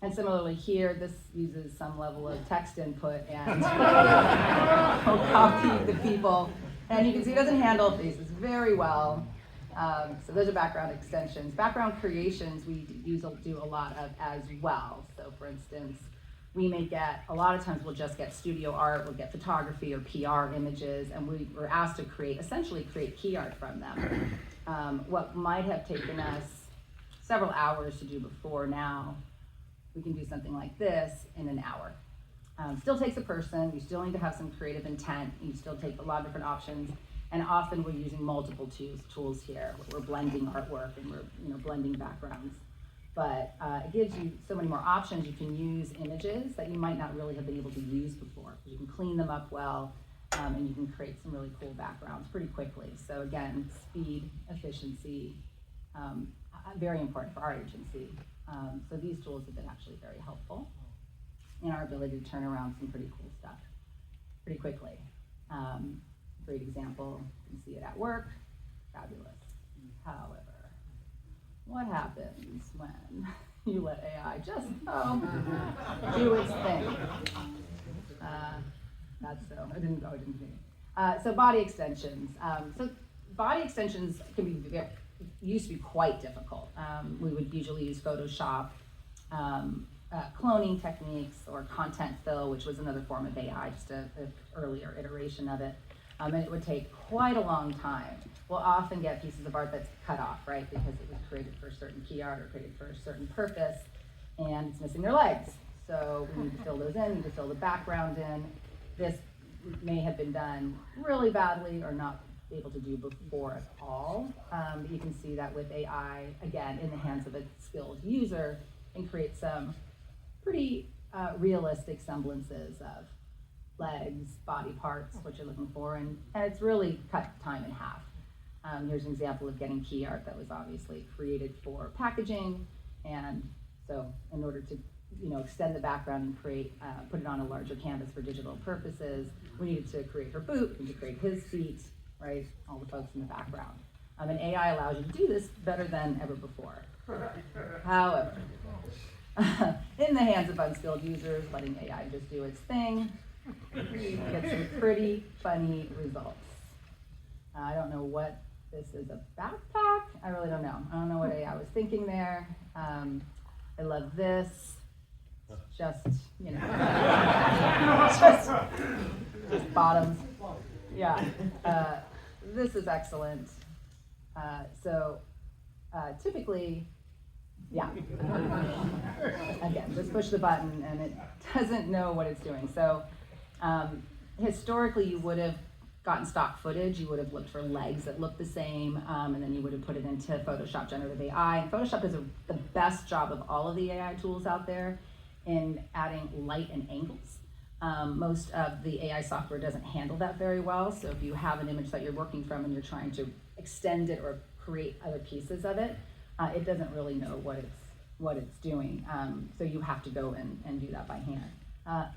And similarly here, this uses some level of text input and will copy the people. And you can see it doesn't handle faces very well. So those are background extensions. Background creations we do a lot of as well. So for instance, we may get, a lot of times we'll just get studio art, we'll get photography or PR images, and we're asked to essentially create key art from them. What might have taken us several hours to do before, now we can do something like this in an hour. Still takes a person, you still need to have some creative intent, you still take a lot of different options, and often we're using multiple tools here. We're blending artwork and we're blending backgrounds. But it gives you so many more options. You can use images that you might not really have been able to use before. You can clean them up well, and you can create some really cool backgrounds pretty quickly. So again, speed, efficiency, very important for our agency. So these tools have been actually very helpful in our ability to turn around some pretty cool stuff pretty quickly. Great example, you can see it at work, fabulous. However, what happens when you let AI just do its thing? I didn't mean. So body extensions. So body extensions can be used to be quite difficult. We would usually use Photoshop, cloning techniques, or content fill, which was another form of AI, just an earlier iteration of it. And it would take quite a long time. We'll often get pieces of art that's cut off, right? Because it was created for a certain key art or created for a certain purpose, and it's missing their legs. So we need to fill those in, need to fill the background in. This may have been done really badly or not able to do before at all. But you can see that with AI, again, in the hands of a skilled user, and create some pretty realistic semblances of legs, body parts, what you're looking for, and it's really cut time in half. Here's an example of getting key art that was obviously created for packaging, and so in order to extend the background and create, put it on a larger canvas for digital purposes, we needed to create her boot, we needed to create his feet, right? All the folks in the background. And AI allows you to do this better than ever before. However, in the hands of unskilled users, letting AI just do its thing, you get some pretty funny results. I don't know what this is, a backpack? I really don't know. I don't know what AI was thinking there. I love this. Just, just bottoms. Yeah. This is excellent. Typically, yeah. Again, just push the button and it doesn't know what it's doing. So historically, you would have gotten stock footage, you would have looked for legs that look the same, and then you would have put it into Photoshop Generative AI. And Photoshop does the best job of all of the AI tools out there in adding light and angles. Most of the AI software doesn't handle that very well, so if you have an image that you're working from and you're trying to extend it or create other pieces of it, it doesn't really know what it's doing. So you have to go in and do that by hand.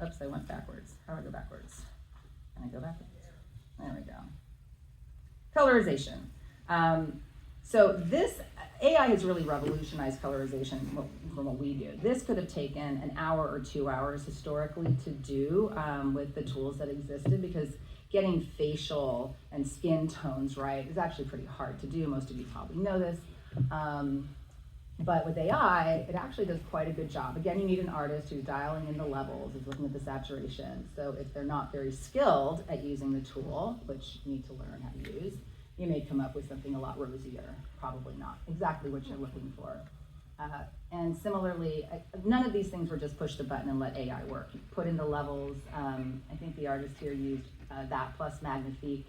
Oops, I went backwards. How do I go backwards? Can I go backwards? There we go. Colorization. So this AI has really revolutionized colorization from what we do. This could have taken an hour or 2 hours historically to do with the tools that existed, because getting facial and skin tones right is actually pretty hard to do. Most of you probably know this. But with AI, it actually does quite a good job. Again, you need an artist who's dialing in the levels, who's looking at the saturation. So if they're not very skilled at using the tool, which you need to learn how to use, you may come up with something a lot rosier, probably not exactly what you're looking for. And similarly, none of these things were just push the button and let AI work. You put in the levels. I think the artist here used that plus Magnifique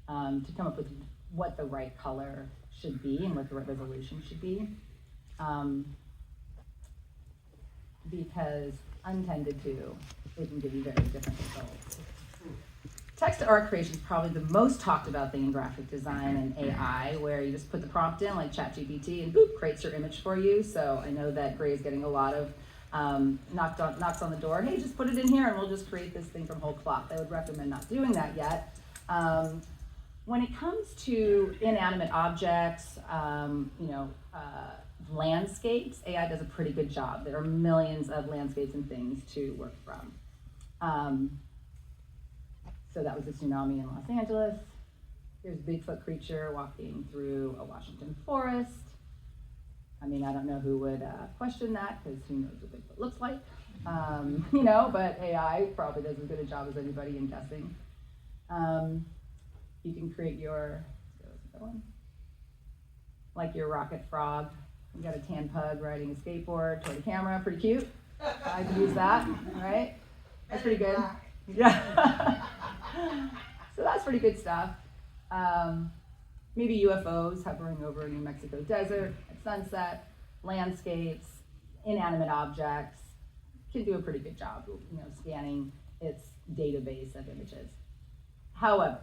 to come up with what the right color should be and what the right resolution should be. Because untended to, it can give you very different results. Text to art creation is probably the most talked about thing in graphic design and AI, where you just put the prompt in like ChatGPT and boop, creates your image for you. So I know that Gray is getting a lot of knocks on the door. Hey, just put it in here and we'll just create this thing from whole cloth. I would recommend not doing that yet. When it comes to inanimate objects, landscapes, AI does a pretty good job. There are millions of landscapes and things to work from. So that was a tsunami in Los Angeles. Here's a Bigfoot creature walking through a Washington forest. I mean, I don't know who would question that, because who knows what Bigfoot looks like, but AI probably does as good a job as anybody in guessing. You can create your, like your rocket frog. You got a tan pug riding a skateboard toward a camera, pretty cute. I can use that, right? That's pretty good. Yeah. So that's pretty good stuff. Maybe UFOs hovering over a New Mexico desert at sunset, landscapes, inanimate objects. Can do a pretty good job, scanning its database of images. However,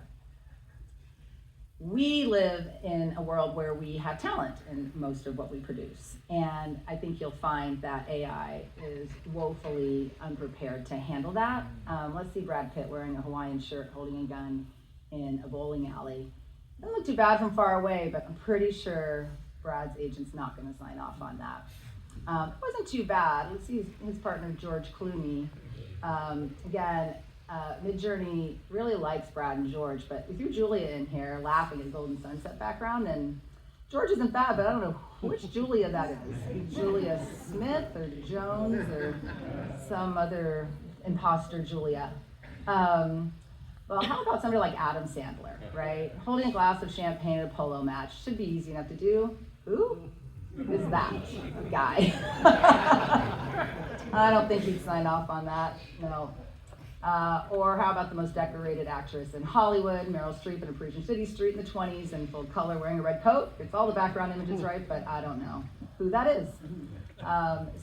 we live in a world where we have talent in most of what we produce. And I think you'll find that AI is woefully unprepared to handle that. Let's see Brad Pitt wearing a Hawaiian shirt, holding a gun in a bowling alley. Doesn't look too bad from far away, but I'm pretty sure Brad's agent's not going to sign off on that. It wasn't too bad. Let's see his partner, George Clooney. Again, Midjourney really likes Brad and George, but we threw Julia in here laughing at Golden Sunset background, and George isn't bad, but I don't know which Julia that is. Julia Smith or Jones or some other imposter Julia. Well, how about somebody like Adam Sandler, right? Holding a glass of champagne at a polo match should be easy enough to do. Who is that guy? I don't think he'd sign off on that, no. Or how about the most decorated actress in Hollywood, Meryl Streep in a Parisian city street in the 20s in full color wearing a red coat? It's all the background images right, but I don't know who that is.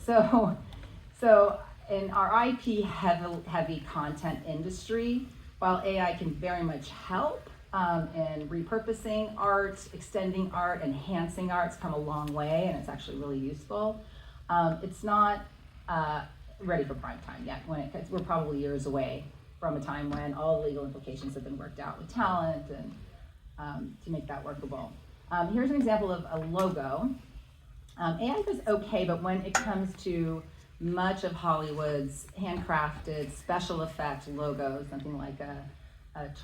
So in our IP heavy content industry, while AI can very much help in repurposing art, extending art, enhancing art, it's come a long way and it's actually really useful. It's not ready for prime time yet. We're probably years away from a time when all the legal implications have been worked out with talent and to make that workable. Here's an example of a logo. AI is okay, but when it comes to much of Hollywood's handcrafted special effect logos, something like a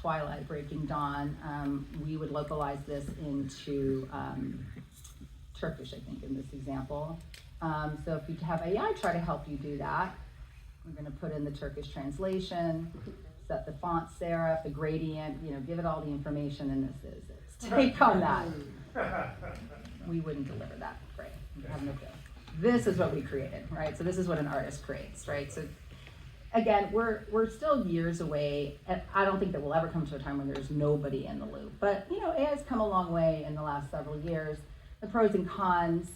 Twilight Breaking Dawn, we would localize this into Turkish, I think, in this example. So if you have AI try to help you do that, we're going to put in the Turkish translation, set the font serif, the gradient, give it all the information, and this is its take on that. We wouldn't deliver that. Great. Have no clue. This is what we created, right? So this is what an artist creates, right? So again, we're still years away, and I don't think that we'll ever come to a time when there's nobody in the loop. But AI has come a long way in the last several years. The pros and cons.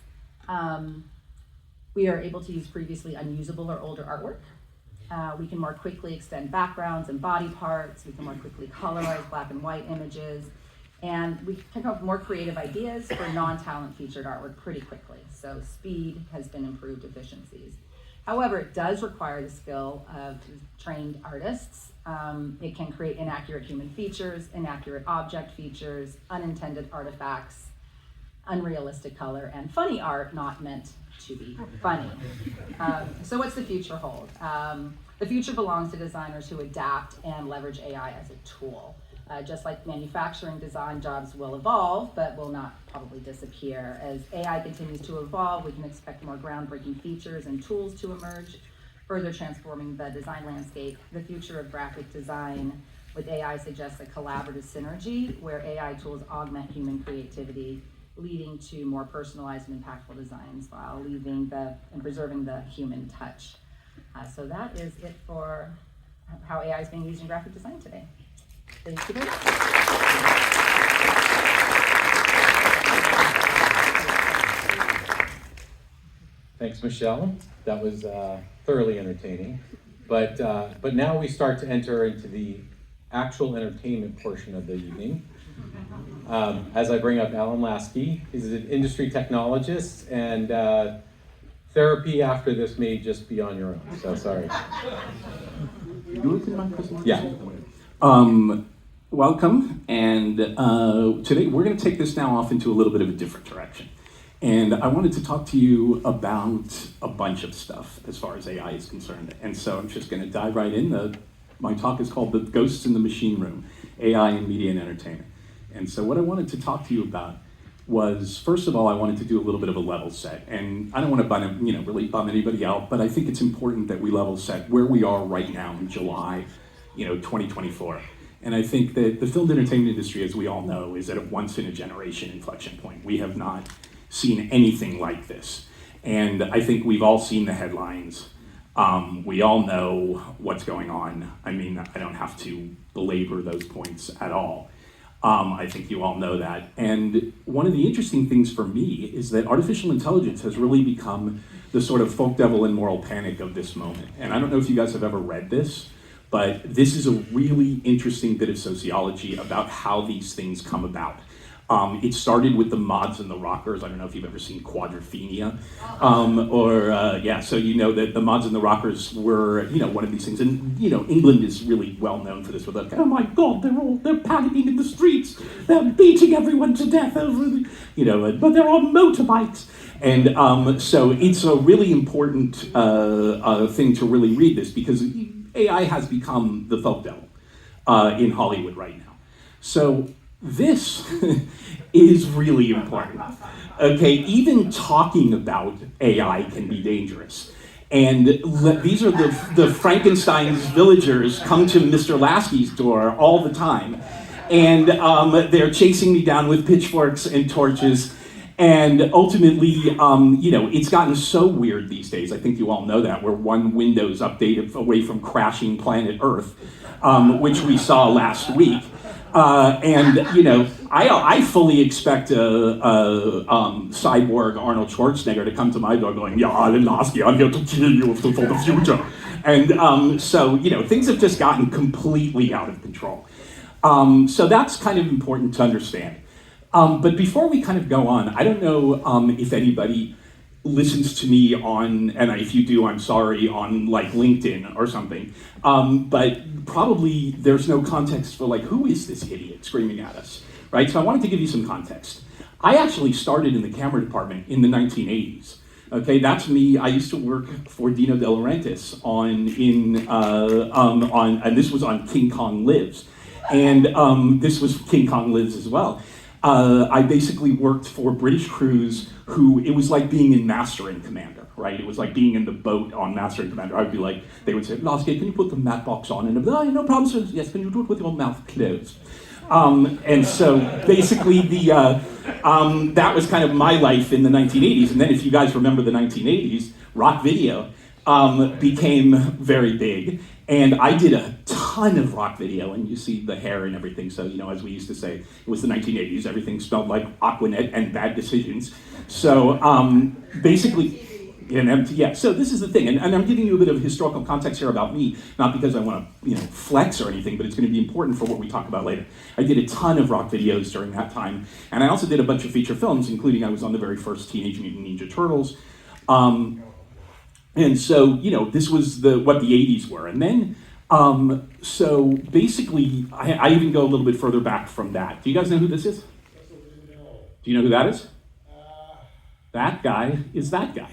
We are able to use previously unusable or older artwork. We can more quickly extend backgrounds and body parts. We can more quickly colorize black and white images. And we can come up with more creative ideas for non-talent featured artwork pretty quickly. So speed has been improved efficiencies. However, it does require the skill of trained artists. It can create inaccurate human features, inaccurate object features, unintended artifacts, unrealistic color, and funny art not meant to be funny. So what's the future hold? The future belongs to designers who adapt and leverage AI as a tool. Just like manufacturing design, jobs will evolve, but will not probably disappear. As AI continues to evolve, we can expect more groundbreaking features and tools to emerge, further transforming the design landscape. The future of graphic design with AI suggests a collaborative synergy where AI tools augment human creativity, leading to more personalized and impactful designs while leaving and preserving the human touch. So that is it for how AI is being used in graphic design today. Thank you very much. Thanks, Michelle. That was thoroughly entertaining. But now we start to enter into the actual entertainment portion of the evening. As I bring up Alan Lasky, he's an industry technologist, and therapy after this may just be on your own, so sorry. You look at my presentation? Yeah. Welcome, and today we're going to take this now off into a little bit of a different direction. And I wanted to talk to you about a bunch of stuff as far as AI is concerned. And so I'm just going to dive right in. My talk is called The Ghosts in the Machine Room, AI in Media and Entertainment. And so what I wanted to talk to you about was, first of all, I wanted to do a little bit of a level set. And I don't want to really bum anybody out, but I think it's important that we level set where we are right now in July 2024. And I think that the film and entertainment industry, as we all know, is at a once-in-a-generation inflection point. We have not seen anything like this. And I think we've all seen the headlines. We all know what's going on. I mean, I don't have to belabor those points at all. I think you all know that. And one of the interesting things for me is that artificial intelligence has really become the sort of folk devil and moral panic of this moment. And I don't know if you guys have ever read this, but this is a really interesting bit of sociology about how these things come about. It started with the mods and the rockers. I don't know if you've ever seen Quadrophenia. So you know that the mods and the rockers were, one of these things. And, England is really well known for this. With like, oh my God, they're panicking in the streets. They're beating everyone to death over but they're on motorbikes. And so it's a really important thing to really read this, because AI has become the folk devil in Hollywood right now. So this is really important. Okay, even talking about AI can be dangerous. And these are the Frankenstein's villagers come to Mr. Lasky's door all the time. And they're chasing me down with pitchforks and torches. And ultimately, it's gotten so weird these days. I think you all know that. We're one Windows update away from crashing planet Earth, which we saw last week. I fully expect a cyborg Arnold Schwarzenegger to come to my door going, "Yeah, Alan Lasky, I'm here to kill you for the future." And things have just gotten completely out of control. So that's kind of important to understand. But before we kind of go on, I don't know if anybody listens to me on, and if you do, I'm sorry, on like LinkedIn or something. But probably there's no context for like, who is this idiot screaming at us, right? So I wanted to give you some context. I actually started in the camera department in the 1980s. Okay, that's me. I used to work for Dino De Laurentiis and this was on King Kong Lives. And this was King Kong Lives as well. I basically worked for British crews it was like being in Master and Commander, right? It was like being in the boat on Master and Commander. I'd be like, they would say, "Lasky, can you put the mat box on?" And I'd be like, "Oh, no problem, sir. Yes, can you do it with your mouth closed?" And so basically that was kind of my life in the 1980s. And then if you guys remember the 1980s, rock video became very big. And I did a ton of rock video, and you see the hair and everything. So, as we used to say, it was the 1980s. Everything smelled like Aquanet and bad decisions. So basically, so this is the thing. And I'm giving you a bit of historical context here about me, not because I want to, flex or anything, but it's going to be important for what we talk about later. I did a ton of rock videos during that time. And I also did a bunch of feature films, including I was on the very first Teenage Mutant Ninja Turtles. And so, this was what the 80s were. And then, so basically, I even go a little bit further back from that. Do you guys know who this is? Do you know who that is? That guy is that guy.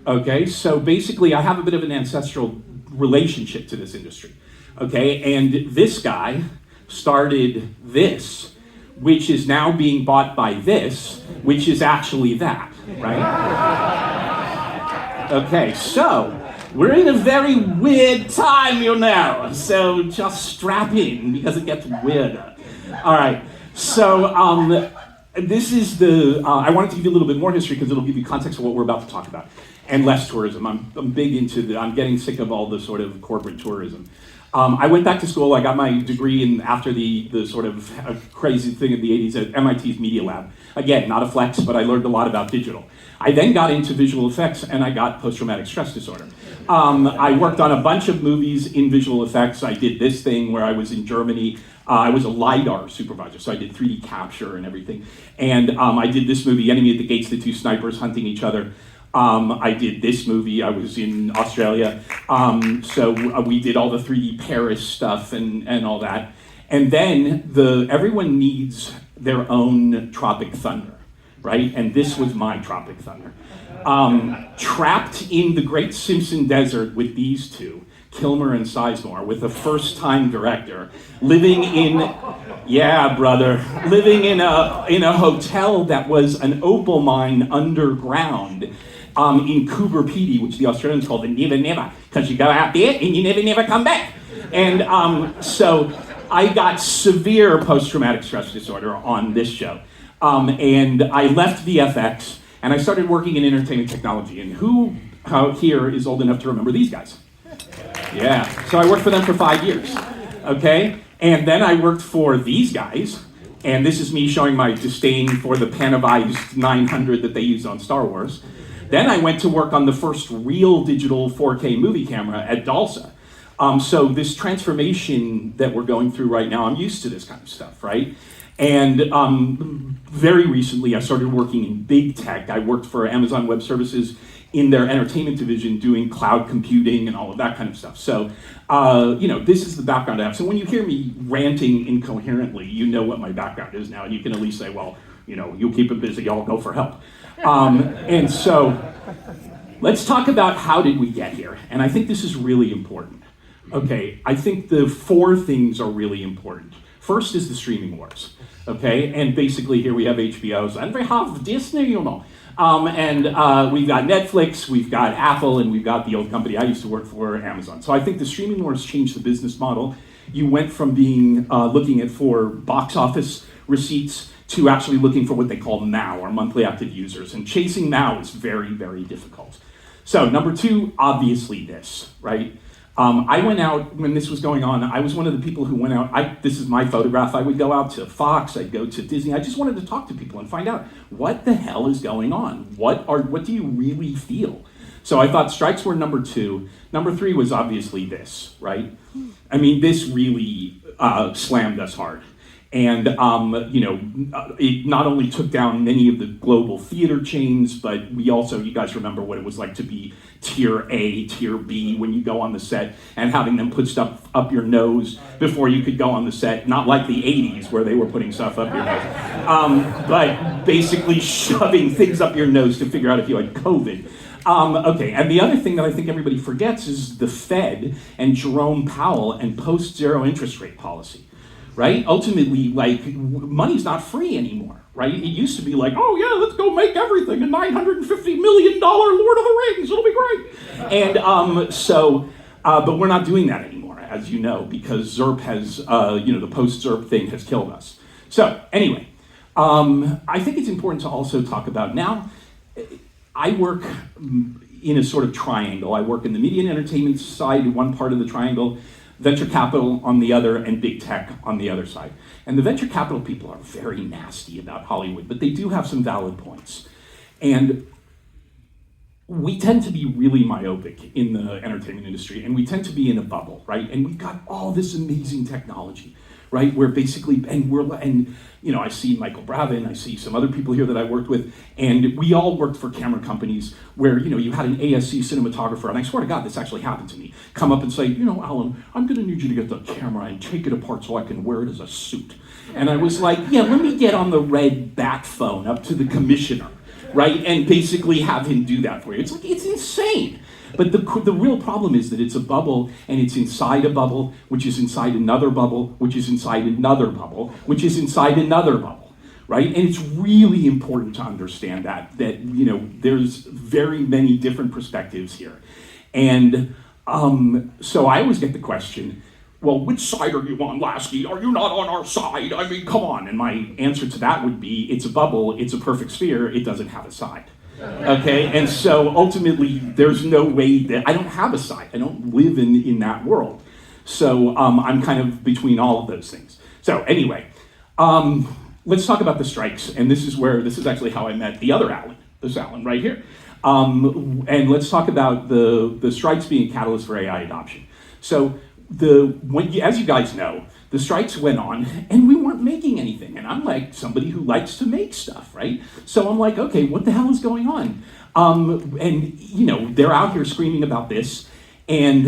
Okay, so basically, I have a bit of an ancestral relationship to this industry. Okay, and this guy started this, which is now being bought by this, which is actually that, right? Okay, so we're in a very weird time, so just strap in because it gets weirder. All right, so this is I wanted to give you a little bit more history because it'll give you context of what we're about to talk about, and less tourism. I'm big into I'm getting sick of all the sort of corporate tourism. I went back to school. I got my degree after the sort of crazy thing in the 80s at MIT's Media Lab. Again, not a flex, but I learned a lot about digital. I then got into visual effects and I got post-traumatic stress disorder. I worked on a bunch of movies in visual effects. I did this thing where I was in Germany. I was a LiDAR supervisor, so I did 3D capture and everything. And I did this movie, Enemy at the Gates, the two snipers hunting each other. I did this movie, I was in Australia. So we did all the 3D Paris stuff and all that. And then everyone needs their own Tropic Thunder, right? And this was my Tropic Thunder. Trapped in the Great Simpson Desert with these two, Kilmer and Sizemore, with a first-time director, living in a hotel that was an opal mine underground in Coober Pedy, which the Australians call the Never Never, because you go out there and you never come back. And so I got severe post-traumatic stress disorder on this show. And I left VFX and I started working in entertainment technology. And who out here is old enough to remember these guys? Yeah, so I worked for them for 5 years, okay? And then I worked for these guys, and this is me showing my disdain for the Panavision 900 that they used on Star Wars. Then I went to work on the first real digital 4K movie camera at Dalsa. So this transformation that we're going through right now, I'm used to this kind of stuff, right? And very recently, I started working in big tech. I worked for Amazon Web Services in their entertainment division doing cloud computing and all of that kind of stuff. So, this is the background I have. So when you hear me ranting incoherently, you know what my background is now, and you can at least say, well, you keep it busy, I'll go for help. And so let's talk about how did we get here? And I think this is really important. Okay, I think the 4 things are really important. First is the streaming wars, okay? And basically here we have HBO's, and we have Disney, We've got Netflix, we've got Apple, and we've got the old company I used to work for, Amazon. So I think the streaming wars changed the business model. You went from being looking at for box office receipts to actually looking for what they call MAU, or monthly active users. And chasing MAU is very, very difficult. So number two, obviously this, right? I went out when this was going on. I was one of the people who went out. This is my photograph. I would go out to Fox. I'd go to Disney. I just wanted to talk to people and find out what the hell is going on. What do you really feel? So I thought strikes were number two. Number three was obviously this, right? I mean, this really slammed us hard. And, it not only took down many of the global theater chains, but we also, you guys remember what it was like to be tier A, tier B when you go on the set and having them put stuff up your nose before you could go on the set, not like the 80s where they were putting stuff up your nose, but basically shoving things up your nose to figure out if you had COVID. Okay, and the other thing that I think everybody forgets is the Fed and Jerome Powell and post-zero interest rate policy. Right? Ultimately, money's not free anymore, right? It used to be like, oh yeah, let's go make everything a $950 million Lord of the Rings, it'll be great. And but we're not doing that anymore, as you know, because ZERP has, the post-ZERP thing has killed us. So anyway, I think it's important to also talk about now, I work in a sort of triangle. I work in the media and entertainment side, one part of the triangle, venture capital on the other, and big tech on the other side. And the venture capital people are very nasty about Hollywood, but they do have some valid points. And we tend to be really myopic in the entertainment industry, and we tend to be in a bubble, right? And we've got all this amazing technology, right? Where basically, I see Michael Bravin, I see some other people here that I worked with, and we all worked for camera companies where, you had an ASC cinematographer, and I swear to God, this actually happened to me, come up and say, Alan, I'm gonna need you to get the camera and take it apart so I can wear it as a suit. And I was like, yeah, let me get on the red bat phone up to the commissioner, right? And basically have him do that for you. It's like, it's insane. But the real problem is that it's a bubble, and it's inside a bubble, which is inside another bubble, which is inside another bubble, which is inside another bubble, right? And it's really important to understand that there's very many different perspectives here. And so I always get the question, well, which side are you on, Lasky? Are you not on our side? I mean, come on. And my answer to that would be, it's a bubble, it's a perfect sphere, it doesn't have a side. Okay, and so ultimately, there's no way that I don't have a side. I don't live in that world. So I'm kind of between all of those things. So anyway, let's talk about the strikes. And this is actually how I met the other Alan, this Alan right here. And let's talk about the strikes being a catalyst for AI adoption. So as you guys know, the strikes went on and we weren't making anything. And I'm like somebody who likes to make stuff, right? So I'm like, okay, what the hell is going on? They're out here screaming about this, and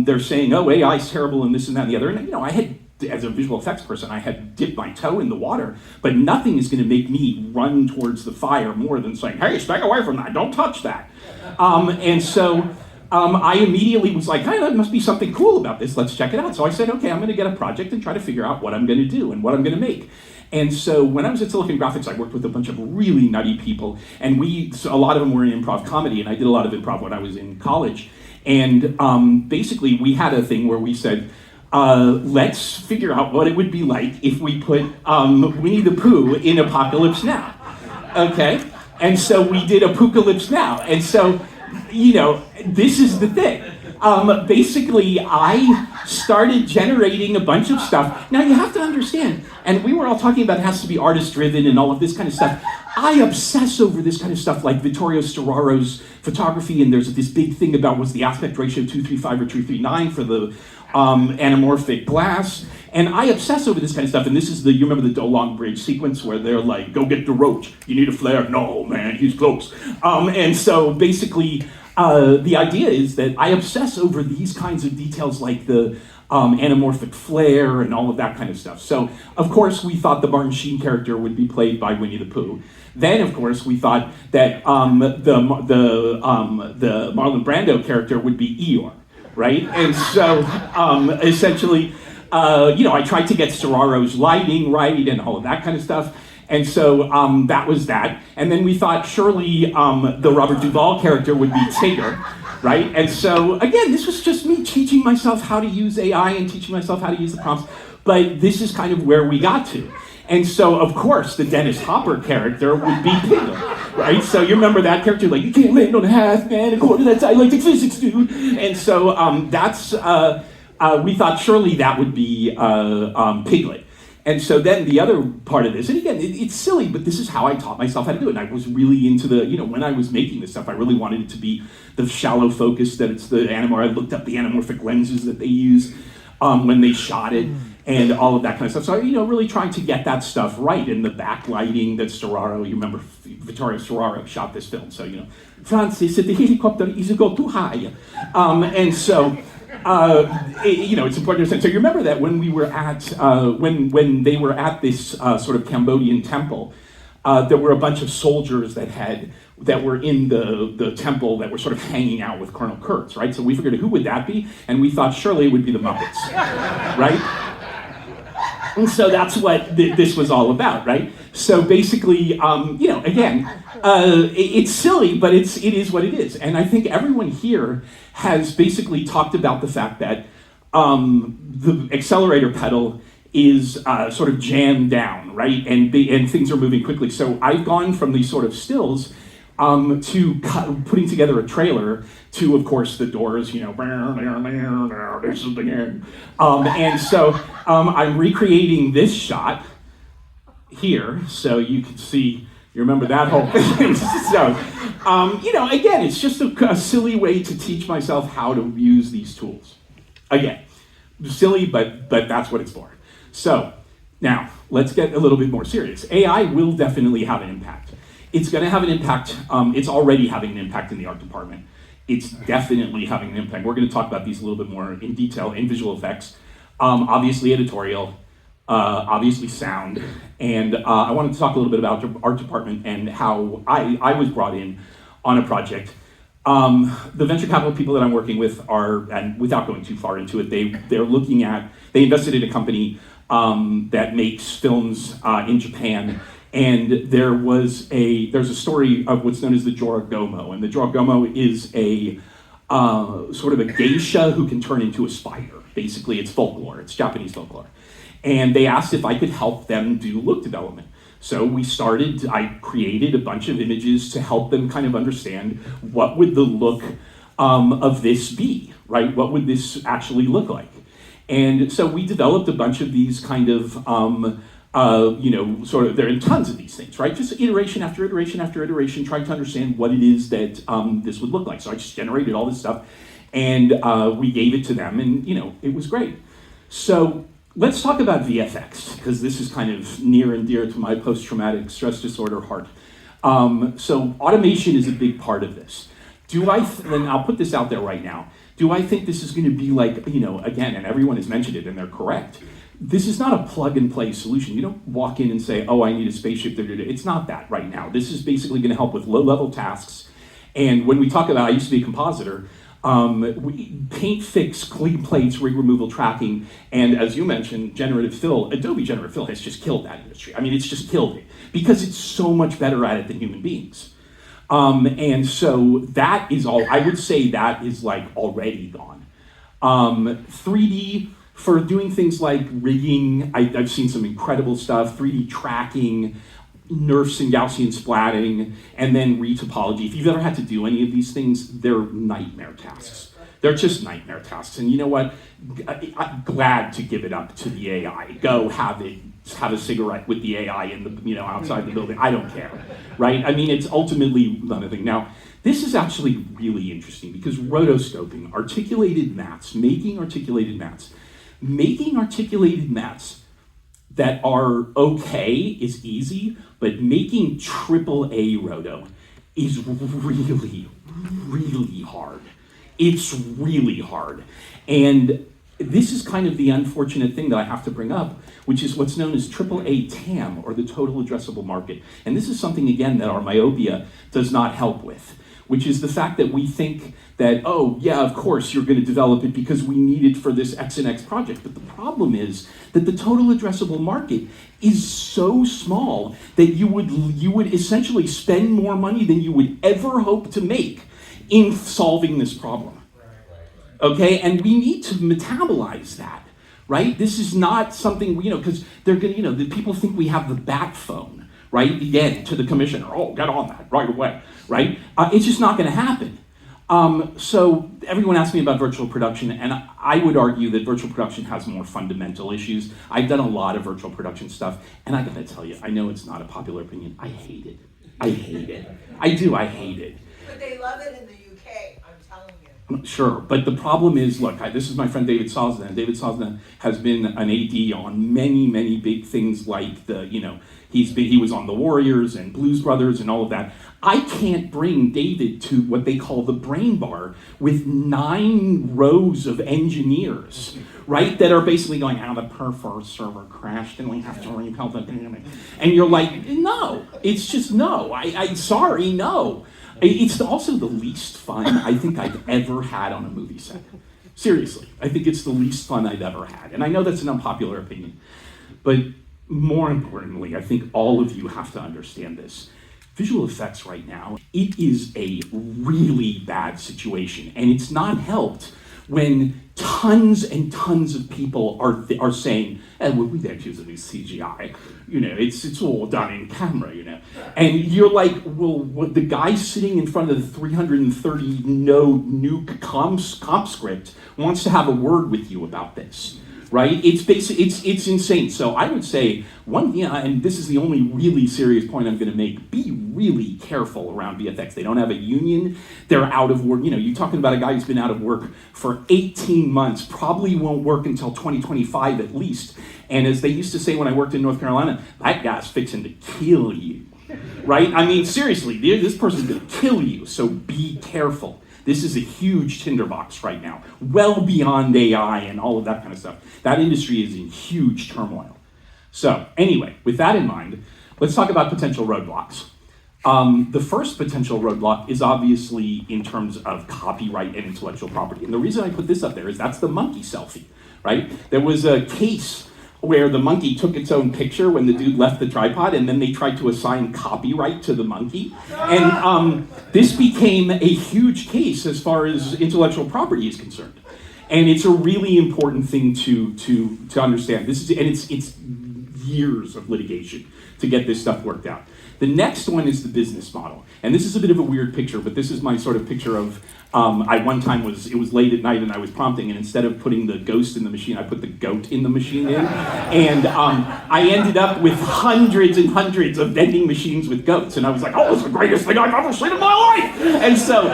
they're saying, oh, AI is terrible and this and that and the other. And I had, as a visual effects person, I had dipped my toe in the water, but nothing is gonna make me run towards the fire more than saying, hey, stay away from that, don't touch that. I immediately was like, hey, there must be something cool about this. Let's check it out. So I said, okay, I'm going to get a project and try to figure out what I'm going to do and what I'm going to make. And so when I was at Silicon Graphics, I worked with a bunch of really nutty people. And a lot of them were in improv comedy, and I did a lot of improv when I was in college. And basically, we had a thing where we said, let's figure out what it would be like if we put Winnie the Pooh in Apocalypse Now. Okay? And so we did Apocalypse Now. And so, this is the thing. Basically, I started generating a bunch of stuff. Now, you have to understand, and we were all talking about it has to be artist-driven and all of this kind of stuff. I obsess over this kind of stuff, like Vittorio Storaro's photography, and there's this big thing about was the aspect ratio 235 or 239 for the anamorphic glass. And I obsess over this kind of stuff, and this is you remember the Dolong Bridge sequence where they're like, go get the roach, you need a flare? No, man, he's close. And so basically, the idea is that I obsess over these kinds of details like the anamorphic flare and all of that kind of stuff. So, of course, we thought the Martin Sheen character would be played by Winnie the Pooh. Then, of course, we thought that the Marlon Brando character would be Eeyore, right? And so, essentially, I tried to get Storaro's lighting right and all of that kind of stuff. And so that was that. And then we thought surely the Robert Duvall character would be Tigger, right? And so again, this was just me teaching myself how to use AI and teaching myself how to use the prompts. But this is kind of where we got to. And so, of course, the Dennis Hopper character would be Piglet, right? So you remember that character, like, you can't land on a half, man, a quarter, that's dialectic physics, dude. And so we thought surely that would be Piglet. And so then the other part of this, and again, it's silly, but this is how I taught myself how to do it. And I was really into when I was making this stuff, I really wanted it to be the shallow focus, that it's the I looked up the anamorphic lenses that they use when they shot it, and all of that kind of stuff. So, really trying to get that stuff right, in the backlighting that Storaro, you remember Vittorio Storaro shot this film. So, Francis, the helicopter is go too high. And so, it's important to understand. So you remember that when we were at, when they were at this sort of Cambodian temple, there were a bunch of soldiers that were in the temple that were sort of hanging out with Colonel Kurtz, right? So we figured, who would that be? And we thought surely it would be the Muppets, right? And so that's what this was all about, right? So basically, again, it's silly, but it is what it is. And I think everyone here has basically talked about the fact that the accelerator pedal is sort of jammed down, right? And things are moving quickly. So I've gone from these sort of stills to putting together a trailer to, of course, the Doors, this is the end. And so I'm recreating this shot here, so you can see, you remember that whole thing. So, again, it's just a silly way to teach myself how to use these tools. Again, silly, but that's what it's for. So, now, let's get a little bit more serious. AI will definitely have an impact. It's going to have an impact. It's already having an impact in the art department. It's definitely having an impact. We're going to talk about these a little bit more in detail in visual effects. Obviously editorial, obviously sound, and I wanted to talk a little bit about the art department and how I was brought in on a project. The venture capital people that I'm working with are, and without going too far into it, they invested in a company that makes films in Japan. And there's a story of what's known as the Jorogomo, and the Jorogomo is a sort of a geisha who can turn into a spider. Basically, it's folklore, it's Japanese folklore. And they asked if I could help them do look development. So I created a bunch of images to help them kind of understand what would the look of this be, right? What would this actually look like? And so we developed a bunch of these kind of there are tons of these things, right? Just iteration after iteration after iteration, trying to understand what it is that this would look like. So I just generated all this stuff, and we gave it to them, and it was great. So let's talk about VFX, because this is kind of near and dear to my post-traumatic stress disorder heart. So automation is a big part of this. And I'll put this out there right now. Do I think this is going to be like, again, and everyone has mentioned it, and they're correct. This is not a plug-and-play solution. You don't walk in and say, oh, I need a spaceship. It's not that right now. This is basically going to help with low-level tasks. And when we talk about, I used to be a compositor, paint, fix, clean plates, rig removal, tracking, and as you mentioned, generative fill. Adobe Generative Fill has just killed that industry. I mean, it's just killed it because it's so much better at it than human beings. And so that is all, I would say that is like already gone. 3D, for doing things like rigging, I've seen some incredible stuff, 3D tracking, NURFs and Gaussian splatting, and then retopology. If you've ever had to do any of these things, they're nightmare tasks. They're just nightmare tasks. And you know what? I'm glad to give it up to the AI. Go have a cigarette with the AI in the, outside the building. I don't care, right? I mean, it's ultimately another thing. Now, this is actually really interesting because rotoscoping, making articulated mats that are okay is easy, but making AAA roto is really, really hard. It's really hard. And this is kind of the unfortunate thing that I have to bring up, which is what's known as AAA TAM, or the total addressable market. And this is something, again, that our myopia does not help with. which is the fact that we think that, oh, yeah, of course you're going to develop it because we need it for this X and X project. But the problem is that the total addressable market is so small that you would essentially spend more money than you would ever hope to make in solving this problem. Okay, and we need to metabolize that, right? This is not something, because they're going to, the people think we have the bat phone, right? Again, to the commissioner, oh, get on that right away, right? It's just not going to happen. So everyone asks me about virtual production, and I would argue that virtual production has more fundamental issues. I've done a lot of virtual production stuff, and I gotta tell you, I know it's not a popular opinion. I hate it. I hate it. I do, I hate it. But they love it in the UK, I'm telling you. Sure, but the problem is, look, this is my friend David Sosnan. David Sosnan has been an AD on many, many big things like he was on the Warriors and Blues Brothers and all of that. I can't bring David to what they call the brain bar with 9 rows of engineers, right, that are basically going, the per server crashed and we have to rebuild the data. And you're like, no, it's just no. I'm sorry, no. It's also the least fun I think I've ever had on a movie set. Seriously, I think it's the least fun I've ever had. And I know that's an unpopular opinion, but more importantly, I think all of you have to understand this. Visual effects right now, it is a really bad situation, and it's not helped when tons and tons of people are saying, well, we don't use any CGI, it's all done in camera, And you're like, well, the guy sitting in front of the 330 node nuke comp script wants to have a word with you about this. Right? It's insane. So I would say and this is the only really serious point I'm going to make, be really careful around VFX. They don't have a union. They're out of work. You're talking about a guy who's been out of work for 18 months, probably won't work until 2025 at least. And as they used to say when I worked in North Carolina, that guy's fixing to kill you. Right? I mean, seriously, this person's going to kill you. So be careful. This is a huge tinderbox right now, well beyond AI and all of that kind of stuff. That industry is in huge turmoil. So anyway, with that in mind, let's talk about potential roadblocks. The first potential roadblock is obviously in terms of copyright and intellectual property. And the reason I put this up there is that's the monkey selfie, right? There was a case where the monkey took its own picture when the dude left the tripod, and then they tried to assign copyright to the monkey. And this became a huge case as far as intellectual property is concerned. And it's a really important thing to understand. It's years of litigation to get this stuff worked out. The next one is the business model. And this is a bit of a weird picture, but this is my sort of picture of, it was late at night and I was prompting, and instead of putting the ghost in the machine, I put the goat in the machine in. And I ended up with hundreds and hundreds of vending machines with goats. And I was like, oh, it's the greatest thing I've ever seen in my life. And so,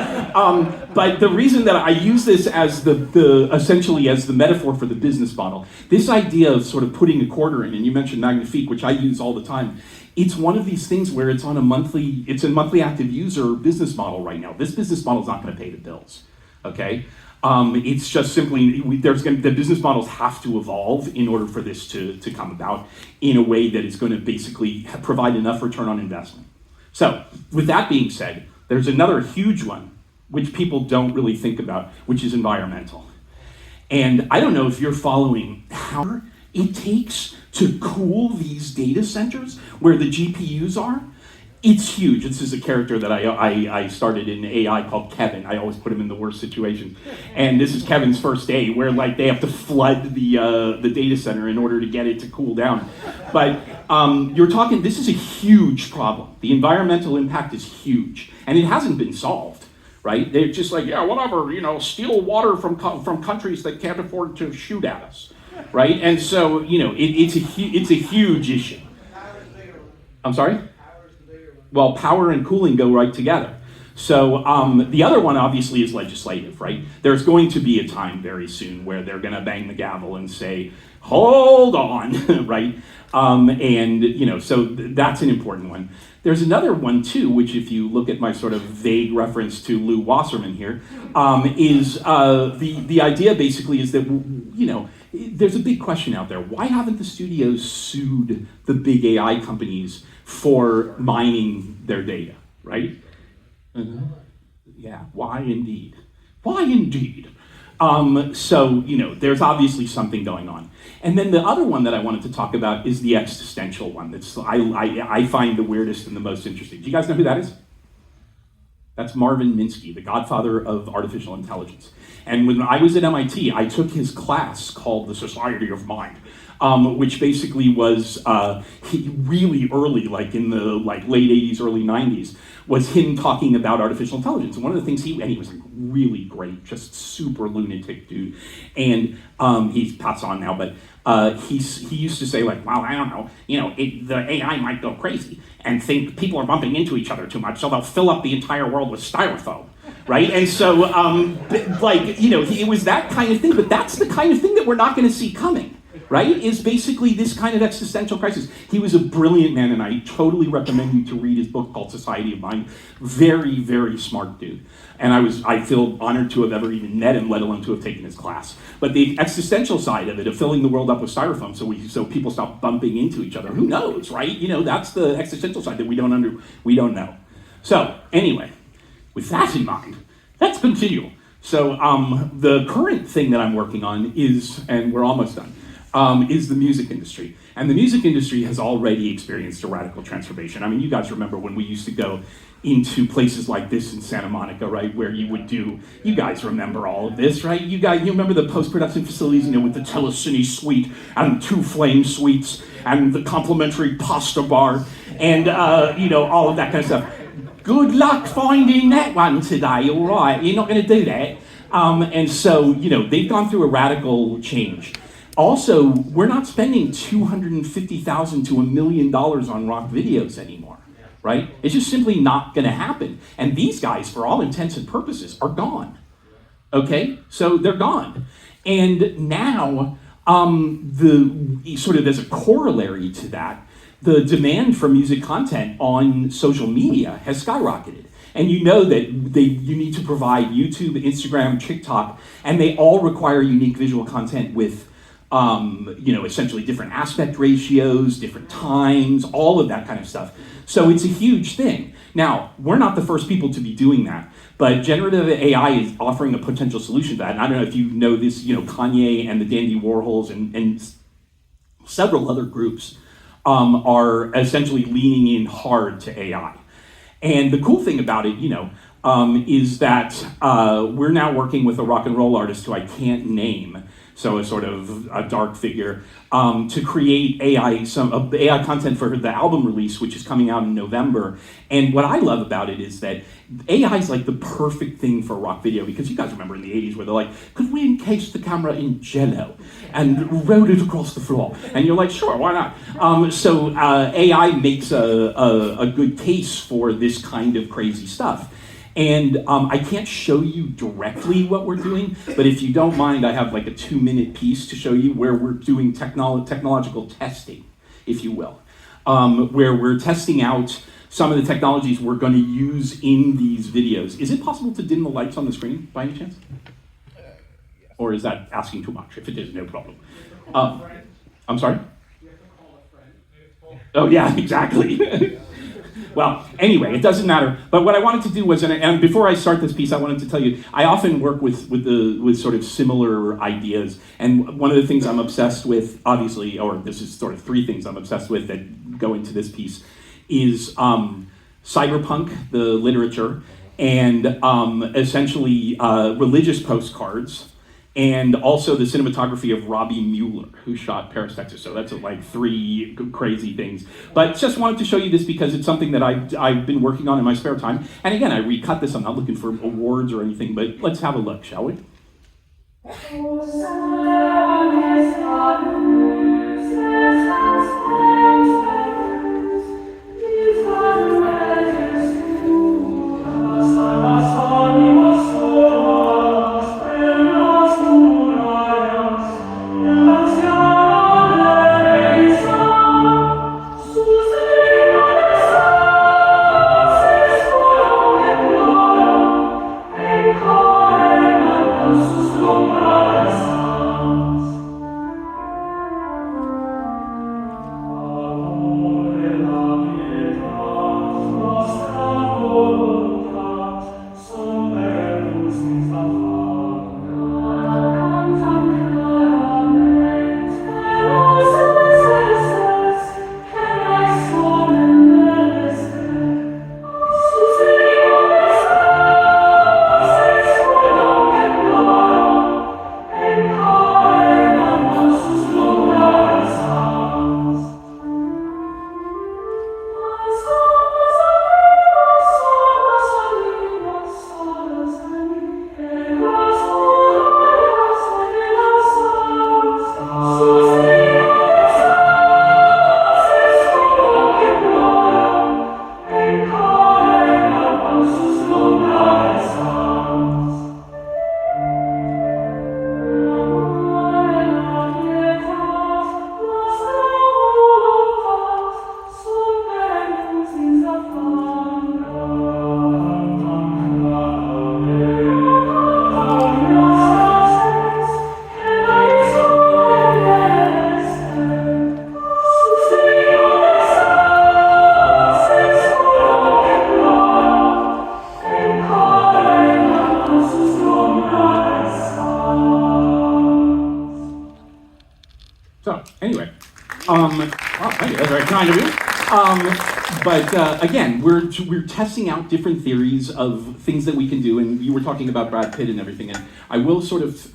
but the reason that I use this as essentially as the metaphor for the business model, this idea of sort of putting a quarter in, and you mentioned Magnifique, which I use all the time, it's one of these things where it's a monthly active user business model right now. This business model is not going to pay the bills, okay? It's just simply, the business models have to evolve in order for this to come about in a way that is going to basically provide enough return on investment. So, with that being said, there's another huge one, which people don't really think about, which is environmental. And I don't know if you're following how it takes to cool these data centers where the GPUs are. It's huge. This is a character that I started in AI called Kevin. I always put him in the worst situation. And this is Kevin's first day where they have to flood the data center in order to get it to cool down. But this is a huge problem. The environmental impact is huge. And it hasn't been solved, right? They're just like, yeah, whatever, steal water from countries that can't afford to shoot at us. Right, and so it's a huge issue. I'm sorry? Well, power and cooling go right together. So the other one obviously is legislative, right? There's going to be a time very soon where they're going to bang the gavel and say, hold on, right? So that's an important one. There's another one too, which if you look at my sort of vague reference to Lou Wasserman here, is the idea basically is that, there's a big question out there. Why haven't the studios sued the big AI companies for mining their data, right? Yeah, why indeed? Why indeed? So, there's obviously something going on. And then the other one that I wanted to talk about is the existential one. That's I find the weirdest and the most interesting. Do you guys know who that is? That's Marvin Minsky, the godfather of artificial intelligence. And when I was at MIT, I took his class called The Society of Mind, which basically was really early, like in the late 80s, early 90s, was him talking about artificial intelligence. And one of the things and he was really great, just super lunatic dude. And he's passed on now, but he used to say like, well, I don't know, the AI might go crazy and think people are bumping into each other too much, so they'll fill up the entire world with styrofoam, right? And so, it was that kind of thing, but that's the kind of thing that we're not going to see coming, right? Is basically this kind of existential crisis. He was a brilliant man, and I totally recommend you to read his book called Society of Mind. Very, very smart dude. And I feel honored to have ever even met him, let alone to have taken his class. But the existential side of it, of filling the world up with styrofoam so people stop bumping into each other, who knows, right? That's the existential side that we don't know. So anyway, with that in mind, let's continue. So the current thing that I'm working on is, and we're almost done, is the music industry. And the music industry has already experienced a radical transformation. I mean, you guys remember when we used to go into places like this in Santa Monica, right, where you guys remember all of this, right? You remember the post-production facilities, with the Telecine suite and 2 flame suites and the complimentary pasta bar and, all of that kind of stuff. Good luck finding that one today, all right? You're not going to do that. And so, they've gone through a radical change. Also, we're not spending $250,000 to $1 million on rock videos anymore, right? It's just simply not going to happen. And these guys, for all intents and purposes, are gone. Okay, so they're gone. And now, the sort of as a corollary to that, the demand for music content on social media has skyrocketed. And you know that you need to provide YouTube, Instagram, TikTok, and they all require unique visual content with essentially different aspect ratios, different times, all of that kind of stuff. So it's a huge thing. Now, we're not the first people to be doing that, but generative AI is offering a potential solution to that. And I don't know if you know this, Kanye and the Dandy Warhols and several other groups are essentially leaning in hard to AI. And the cool thing about it, is that we're now working with a rock and roll artist who I can't name, so a sort of a dark figure, to create AI content for the album release, which is coming out in November. And what I love about it is that AI is like the perfect thing for a rock video, because you guys remember in the 80s where they're like, could we encase the camera in Jell-O and roll it across the floor? And you're like, sure, why not? So AI makes a good case for this kind of crazy stuff. And I can't show you directly what we're doing, but if you don't mind, I have like a 2-minute piece to show you where we're doing technological testing, if you will, where we're testing out some of the technologies we're going to use in these videos. Is it possible to dim the lights on the screen by any chance? Or is that asking too much? If it is, no problem. I'm sorry? Oh yeah, exactly. Well, anyway, it doesn't matter. But what I wanted to do was, and before I start this piece, I wanted to tell you, I often work with sort of similar ideas. And one of the things I'm obsessed with, obviously, or this is sort of 3 things I'm obsessed with that go into this piece, is cyberpunk, the literature, and essentially religious postcards, and also the cinematography of Robbie Mueller, who shot Paris, Texas. So that's like 3 crazy things. But just wanted to show you this because it's something that I've been working on in my spare time. And again, I recut this. I'm not looking for awards or anything, but let's have a look, shall we? Thank you, that's very kind of you. But again, we're testing out different theories of things that we can do, and you were talking about Brad Pitt and everything, and I will sort of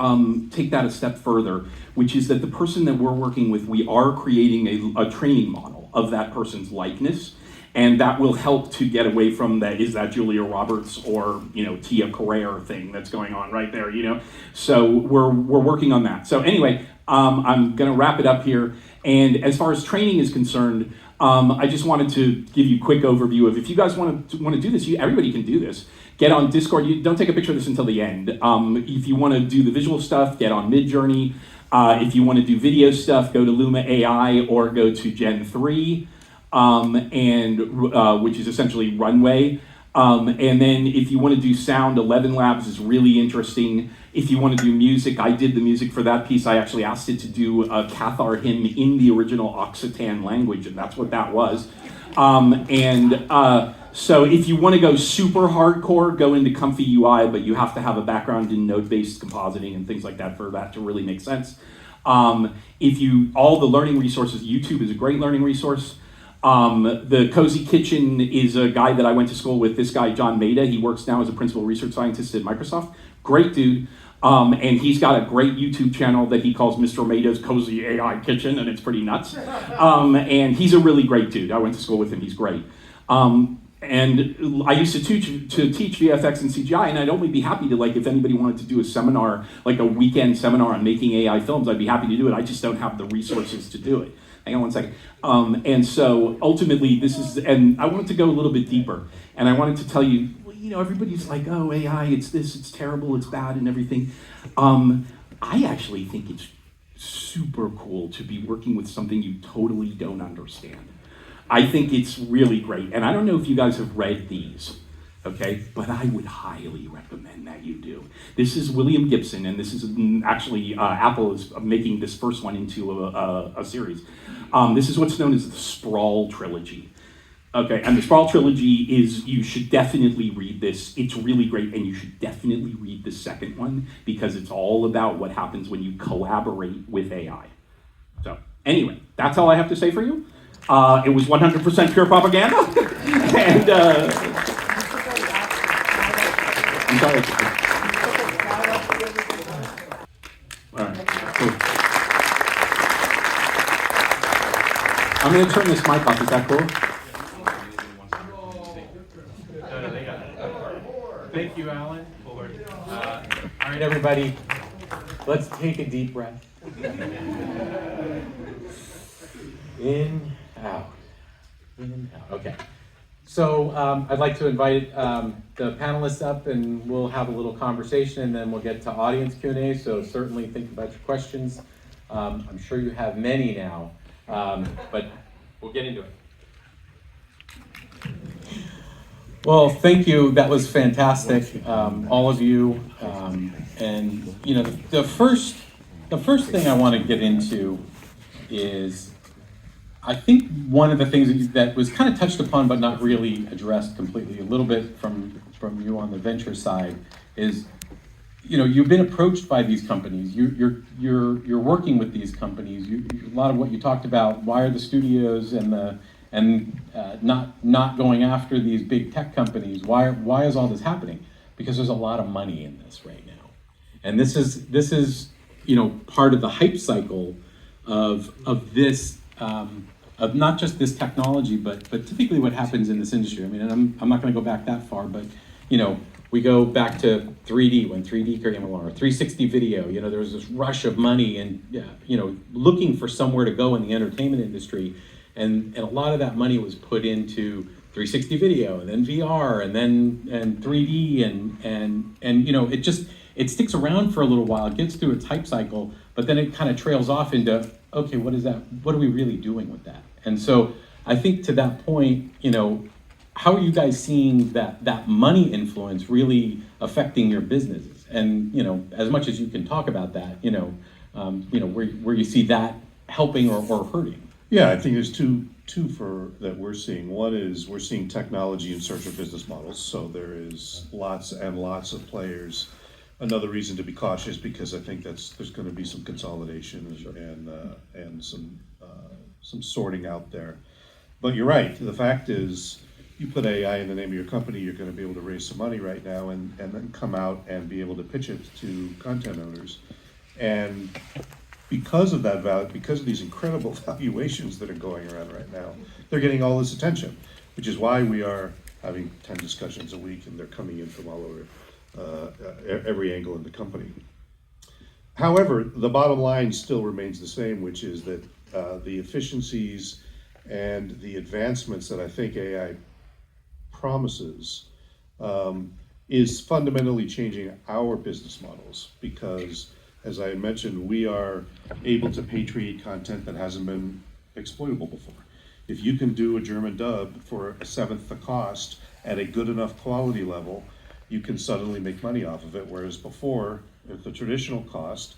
take that a step further, which is that the person that we're working with, we are creating a training model of that person's likeness, and that will help to get away from that, is that Julia Roberts or, Tia Carrere thing that's going on right there, So we're working on that. So anyway, I'm gonna wrap it up here. And as far as training is concerned, I just wanted to give you a quick overview of, if you guys want to do this, everybody can do this. Get on Discord. You don't take a picture of this until the end. If you want to do the visual stuff, get on Midjourney. If you want to do video stuff, go to Luma AI or go to Gen 3, which is essentially Runway. And then if you want to do sound, 11 Labs is really interesting. If you want to do music, I did the music for that piece. I actually asked it to do a Cathar hymn in the original Occitan language, and that's what that was. So if you want to go super hardcore, go into Comfy UI, but you have to have a background in node-based compositing and things like that for that to really make sense. All the learning resources, YouTube is a great learning resource. The Cozy Kitchen is a guy that I went to school with, this guy, John Maida. He works now as a principal research scientist at Microsoft. Great dude. And he's got a great YouTube channel that he calls Mr. Maida's Cozy AI Kitchen, and it's pretty nuts. And he's a really great dude. I went to school with him. He's great. And I used to teach VFX and CGI, and I'd only be happy to, if anybody wanted to do a seminar, like a weekend seminar on making AI films, I'd be happy to do it. I just don't have the resources to do it. Hang on one second. And so ultimately and I wanted to go a little bit deeper, and I wanted to tell you, everybody's like, oh, AI, it's this, it's terrible, it's bad and everything. I actually think it's super cool to be working with something you totally don't understand. I think it's really great, and I don't know if you guys have read these, okay? But I would highly recommend that you do. This is William Gibson, and this is actually, Apple is making this first one into a series. This is what's known as the Sprawl Trilogy. Okay, and the Sprawl Trilogy you should definitely read this. It's really great, and you should definitely read the second one, because it's all about what happens when you collaborate with AI. So anyway, that's all I have to say for you. It was 100% pure propaganda, and I'm sorry. All right, cool. I'm going to turn this mic off. Is that cool? Thank you, Alan. All right, everybody, let's take a deep breath. In, out. In, out. Okay. So I'd like to invite the panelists up, and we'll have a little conversation, and then we'll get to audience Q&A. So certainly think about your questions. I'm sure you have many now, but we'll get into it. Well, thank you. That was fantastic, all of you. And the first thing I want to get into is, I think one of the things that was kind of touched upon but not really addressed completely, a little bit from you on the venture side, is you've been approached by these companies. You're working with these companies. A lot of what you talked about, why are the studios and not going after these big tech companies? Why is all this happening? Because there's a lot of money in this right now, and this is part of the hype cycle of this. Of not just this technology, but typically what happens in this industry. I mean, and I'm not going to go back that far, but we go back to 3D, when 3D came along, or 360 video. There was this rush of money and looking for somewhere to go in the entertainment industry, and a lot of that money was put into 360 video, and then VR, and 3D, and it sticks around for a little while. It gets through its hype cycle, but then it kind of trails off into, okay, what is that? What are we really doing with that? And so I think to that point, how are you guys seeing that money influence really affecting your businesses? And as much as you can talk about that, where you see that helping or hurting. Yeah, I think there's two that we're seeing. One is we're seeing technology in search of business models. So there is lots and lots of players. Another reason to be cautious, because I think there's going to be some consolidation and some sorting out there. But you're right, the fact is, you put AI in the name of your company, you're gonna be able to raise some money right now and then come out and be able to pitch it to content owners. And because of that value, because of these incredible valuations that are going around right now, they're getting all this attention, which is why we are having 10 discussions a week and they're coming in from all over, every angle in the company. However, the bottom line still remains the same, which is that the efficiencies and the advancements that I think AI promises is fundamentally changing our business models, because as I mentioned, we are able to patriate content that hasn't been exploitable before. If you can do a German dub for a seventh the cost at a good enough quality level, you can suddenly make money off of it, whereas before, at the traditional cost,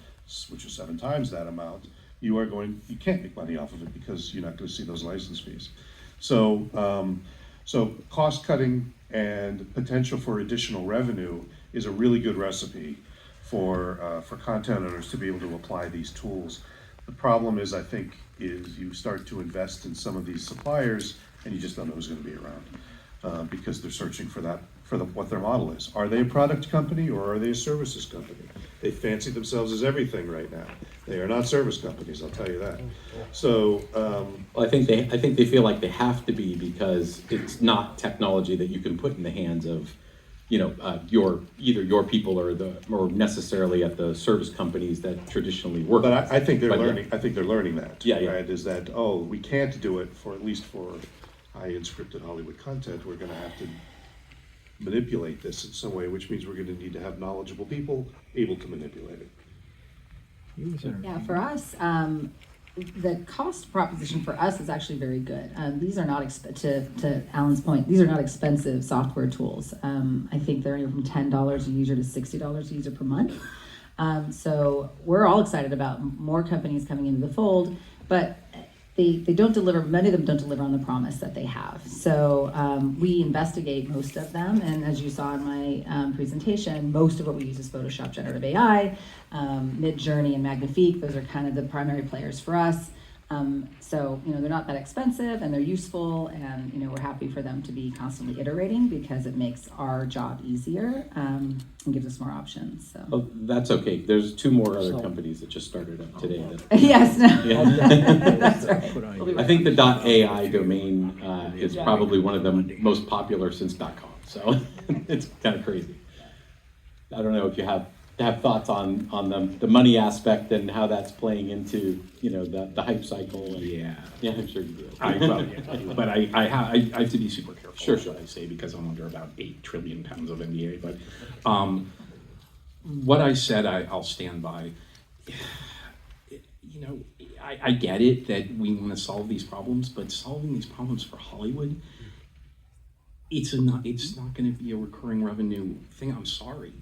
which is 7 times that amount, you can't make money off of it because you're not going to see those license fees. So, so cost cutting and potential for additional revenue is a really good recipe for content owners to be able to apply these tools. The problem is, I think, is you start to invest in some of these suppliers and you just don't know who's going to be around because they're searching for that, what their model is. Are they a product company or are they a services company? They fancy themselves as everything right now. They are not service companies, I'll tell you that. So, Well, I think they feel like they have to be, because it's not technology that you can put in the hands of, either your people or necessarily at the service companies that traditionally work. but I think they're But yeah. learning. I think they're learning that. Yeah, yeah. Right? Is that we can't do it for, at least for high-end scripted Hollywood content. We're going to have to manipulate this in some way, which means we're going to need to have knowledgeable people able to manipulate it. Yeah, for us, the cost proposition for us is actually very good. These are not, to Alan's point, these are not expensive software tools. I think they're anywhere from $10 a user to $60 a user per month. So we're all excited about more companies coming into the fold, but they don't deliver, many of them don't deliver on the promise that they have. So we investigate most of them, and as you saw in my presentation, most of what we use is Photoshop generative AI, Midjourney and Magnifique. Those are kind of the primary players for us. So, they're not that expensive and they're useful, and, we're happy for them to be constantly iterating because it makes our job easier and gives us more options. So. Oh, that's okay. There's 2 more other companies that just started up today. That, Yes, no. Yeah. That's right. We'll be I think the .ai domain is probably one of the most popular since .com. So it's kind of crazy. I don't know if you have thoughts on the money aspect and how that's playing into the hype cycle. And, yeah, I'm sure you do. But I have to be super careful. Sure. What I say, because I'm under about 8 trillion pounds of NDA. But what I said, I'll stand by. I get it that we want to solve these problems, but solving these problems for Hollywood, it's not going to be a recurring revenue thing. I'm sorry.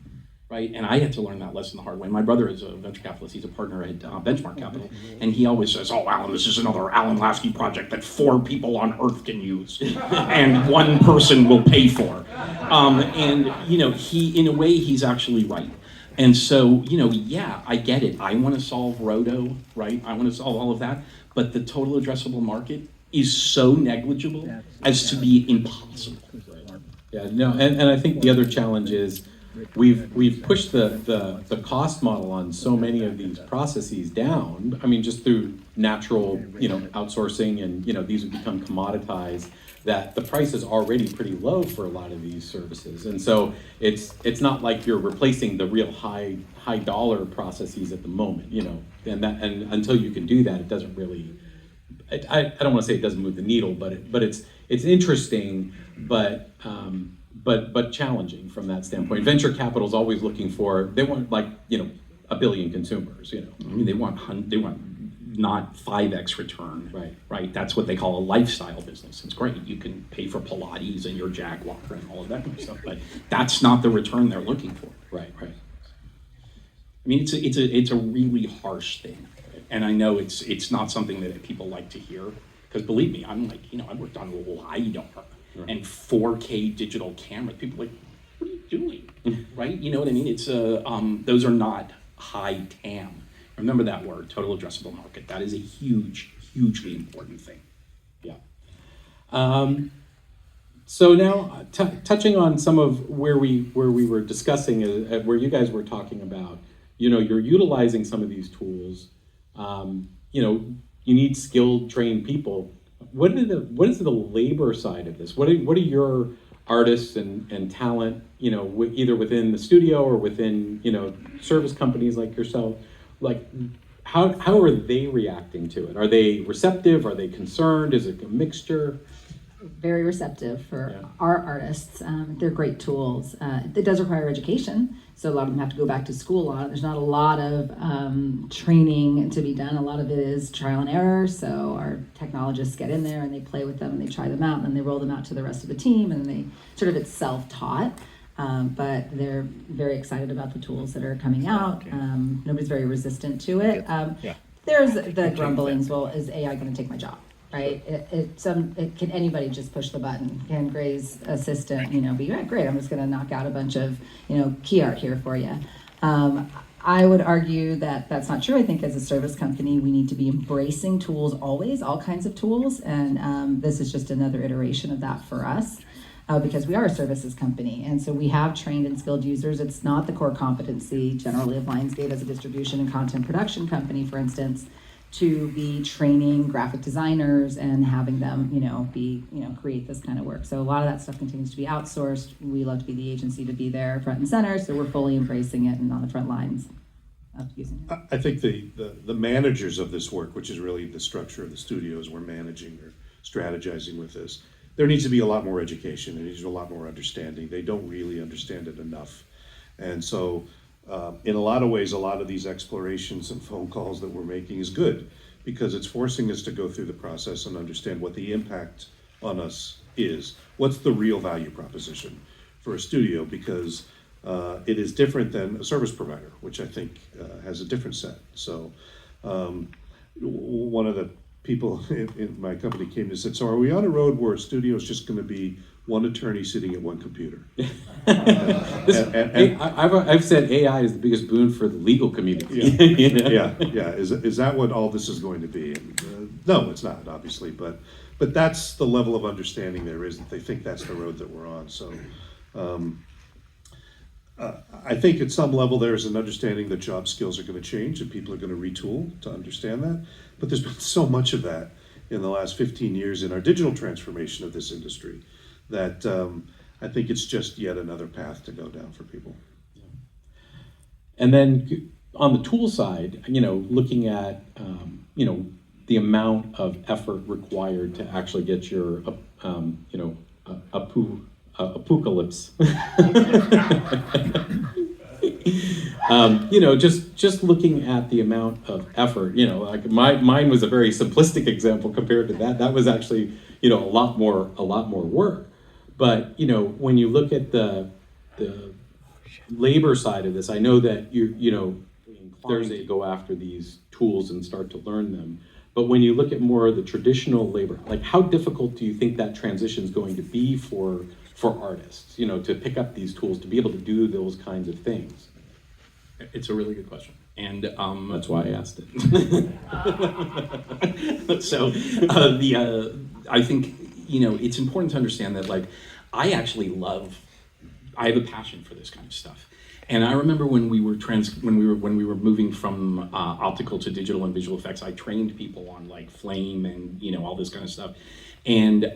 Right, and I had to learn that lesson the hard way. My brother is a venture capitalist. He's a partner at Benchmark Capital, and he always says, "Oh, Alan, this is another Alan Lasky project that 4 people on Earth can use, and 1 person will pay for." And he, in a way, he's actually right. And so, yeah, I get it. I want to solve Roto, right? I want to solve all of that, but the total addressable market is so negligible as to be impossible. Yeah, no, and I think the other challenge is, we've pushed the cost model on so many of these processes down. I mean, just through natural, outsourcing, and these have become commoditized, that the price is already pretty low for a lot of these services. And so it's not like you're replacing the real high dollar processes at the moment, and until you can do that, it doesn't really. I don't want to say it doesn't move the needle, but it's interesting, but challenging from that standpoint. Venture capital is always looking for, they want 1 billion consumers, I mean, they want not 5x return, right? That's what they call a lifestyle business. It's great. You can pay for Pilates and your Jaguar and all of that kind of stuff, but that's not the return they're looking for. Right. I mean, it's a really harsh thing, and I know it's not something that people like to hear, because believe me, I'm like, I worked on LiDAR. Right. And 4K digital cameras. People are like, what are you doing? Right? You know what I mean? It's those are not high TAM. Remember that word, total addressable market. That is a huge hugely important thing. Yeah. So now, touching on some of where we were discussing, where you guys were talking about, you're utilizing some of these tools. You need skilled, trained people. What is the labor side of this? What are your artists and talent, either within the studio or within, service companies like yourself, like how are they reacting to it? Are they receptive? Are they concerned? Is it a mixture? Very receptive for Yeah. our artists. They're great tools. It does require education, so a lot of them have to go back to school on it. There's not a lot of training to be done. A lot of it is trial and error, so our technologists get in there and they play with them and they try them out and then they roll them out to the rest of the team and they it's self-taught. But they're very excited about the tools that are coming out. Nobody's very resistant to it. There's the grumblings, well, is AI going to take my job? Right? Can anybody just push the button? Can Gray's assistant, be great, I'm just going to knock out a bunch of, key art here for you. I would argue that that's not true. I think as a service company, we need to be embracing tools always, all kinds of tools. And this is just another iteration of that for us. Because we are a services company, and so we have trained and skilled users. It's not the core competency generally of Lionsgate as a distribution and content production company, for instance, to be training graphic designers and having them, create this kind of work. So a lot of that stuff continues to be outsourced. We love to be the agency to be there front and center, so we're fully embracing it and on the front lines of using it. I think the managers of this work, which is really the structure of the studios we're managing or strategizing with this, there needs to be a lot more education, there needs to be a lot more understanding. They don't really understand it enough. And so in a lot of ways, a lot of these explorations and phone calls that we're making is good because it's forcing us to go through the process and understand what the impact on us is. What's the real value proposition for a studio? Because it is different than a service provider, which I think has a different set. So one of the people in my company came and said, so are we on a road where a studio is just going to be one attorney sitting at one computer? I've said AI is the biggest boon for the legal community. Yeah. Is that what all this is going to be? And, no, it's not, obviously, but that's the level of understanding there is that they think that's the road that we're on. So I think at some level there's an understanding that job skills are going to change and people are going to retool to understand that. But there's been so much of that in the last 15 years in our digital transformation of this industry that I think it's just yet another path to go down for people. And then on the tool side, looking at, the amount of effort required to actually get your, apocalypse. Just looking at the amount of effort, like mine was a very simplistic example compared to that. That was actually, a lot more work. But, when you look at the labor side of this, I know that there's a go after these tools and start to learn them. But when you look at more of the traditional labor, like how difficult do you think that transition is going to be for artists, to pick up these tools, to be able to do those kinds of things? It's a really good question. And that's why I asked it. So I think, it's important to understand that, like, I have a passion for this kind of stuff. And I remember when we were moving from optical to digital and visual effects, I trained people on like Flame and all this kind of stuff. And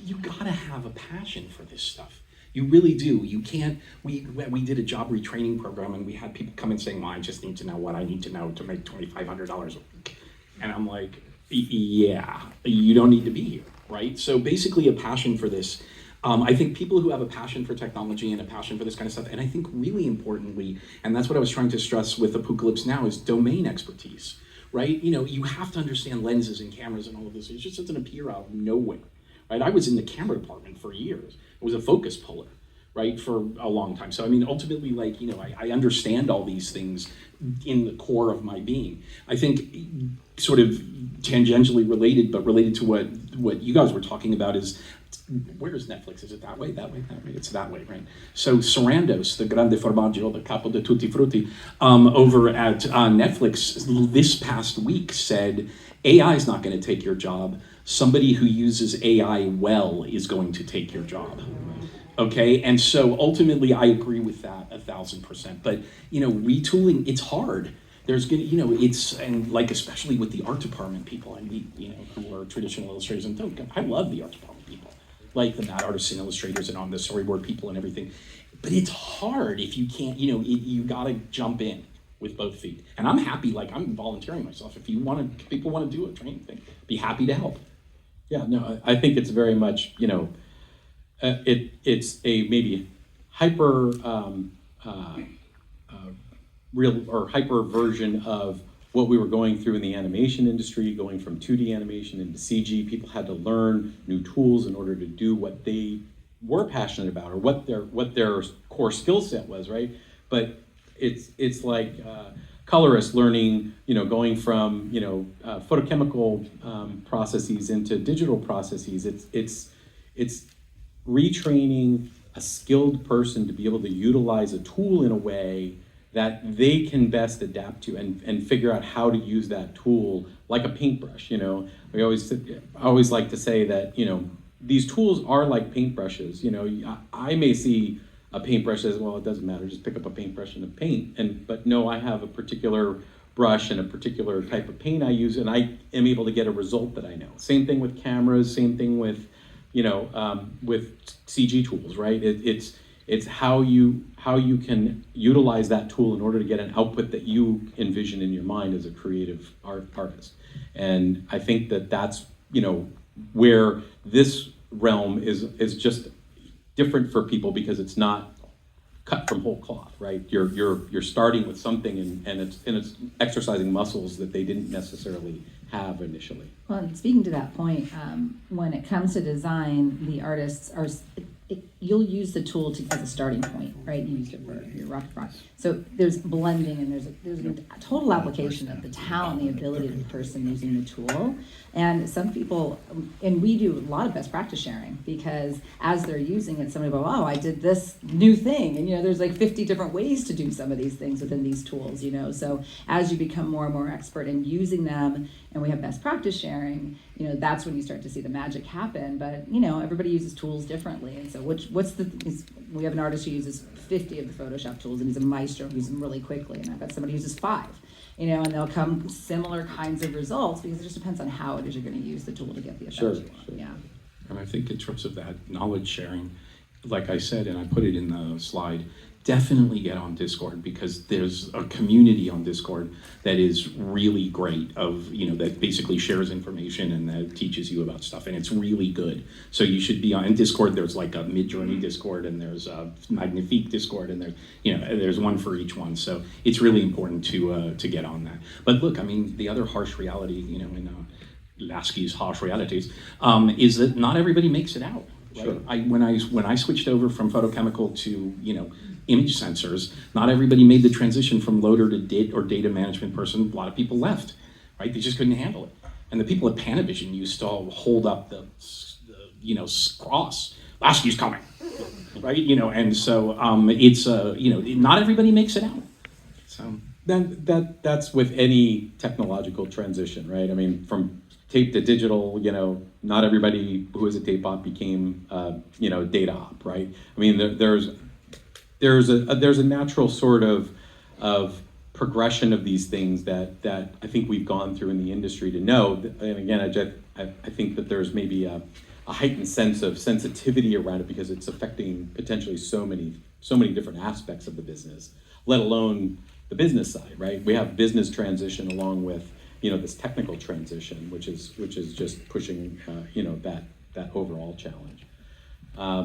you gotta have a passion for this stuff. You really do. You can't. We did a job retraining program, and we had people come in saying, "Well, I just need to know what I need to know to make $2,500 a week." And I'm like, "Yeah, you don't need to be here, right?" So basically, a passion for this. I think people who have a passion for technology and a passion for this kind of stuff, and I think really importantly, and that's what I was trying to stress with Apocalypse Now, is domain expertise, right? You have to understand lenses and cameras and all of this. It just doesn't appear out of nowhere, right? I was in the camera department for years. I was a focus puller, right, for a long time. So I mean, ultimately, like, you know, I understand all these things in the core of my being. I think sort of tangentially related, but related to what you guys were talking about is, where is Netflix? Is it that way, that way, that way? It's that way, right? So Sarandos, the grande formaggio, the capo de tutti frutti, over at Netflix this past week said, AI is not going to take your job. Somebody who uses AI well is going to take your job. Okay, and so ultimately I agree with that 1,000%. But, you know, retooling, it's hard. There's gonna, you know, it's, and like, especially with the art department people, and we, you know, who are traditional illustrators, and I love the art department people, like the mad artists and illustrators and on the storyboard people and everything. But it's hard if you can't, you know, you gotta jump in with both feet. And I'm happy, like, I'm volunteering myself. If people want to do a training thing, be happy to help. Yeah, no, I think it's very much, you know, it's a maybe hyper real or hyper version of what we were going through in the animation industry, going from 2D animation into CG. People had to learn new tools in order to do what they were passionate about, or what their core skill set was, right? But it's like colorists learning, you know, going from, you know, photochemical processes into digital processes. It's retraining a skilled person to be able to utilize a tool in a way that they can best adapt to and figure out how to use that tool like a paintbrush. You know, I always like to say that, you know, these tools are like paintbrushes. You know, I may see a paintbrush as, well, it doesn't matter, just pick up a paintbrush and a paint. But no, I have a particular brush and a particular type of paint I use, and I am able to get a result that I know. Same thing with cameras, same thing with, you know, with CG tools, right? It's how you can utilize that tool in order to get an output that you envision in your mind as a creative artist. And I think that's, you know, where this realm is just different for people, because it's not cut from whole cloth, right? You're starting with something, and it's exercising muscles that they didn't necessarily have initially. Well, and speaking to that point, when it comes to design, the artists are, you'll use the tool as a starting point, right? You used it for your rocket front. So there's blending, and there's a total application of the talent, the ability of the person using the tool. And some people, and we do a lot of best practice sharing, because as they're using it, somebody will go, oh, I did this new thing. And, you know, there's like 50 different ways to do some of these things within these tools, you know. So as you become more and more expert in using them, and we have best practice sharing, you know, that's when you start to see the magic happen. But, you know, everybody uses tools differently. And so we have an artist who uses 50 of the Photoshop tools, and he's a maestro who uses them really quickly. And I've got somebody who uses 5, you know, and they'll come similar kinds of results, because it just depends on how it is you're going to use the tool to get the effect you want. Sure. Yeah. And I think in terms of that knowledge sharing, like I said, and I put it in the slide, definitely get on Discord, because there's a community on Discord that is really great, of, you know, that basically shares information and that teaches you about stuff, and it's really good. So you should be on Discord. There's like a Midjourney Discord, and there's a Magnifique Discord, and there's, you know, there's one for each one. So it's really important to get on that. But look, I mean, the other harsh reality, you know, in Lasky's harsh realities, is that not everybody makes it out. Right? Sure. When I switched over from photochemical to, you know, image sensors, not everybody made the transition from loader to data management person. A lot of people left, right? They just couldn't handle it. And the people at Panavision used to all hold up the you know, cross. Lasky's coming, right? You know, and so it's you know, not everybody makes it out. So That's with any technological transition, right? I mean, from tape to digital, you know, not everybody who was a tape op became, you know, data op, right? I mean, there's a natural sort of progression of these things that I think we've gone through in the industry to know. And again, I think that there's maybe a heightened sense of sensitivity around it, because it's affecting potentially so many different aspects of the business, let alone the business side, right? We have business transition along with, you know, this technical transition, which is just pushing, you know, that overall challenge. I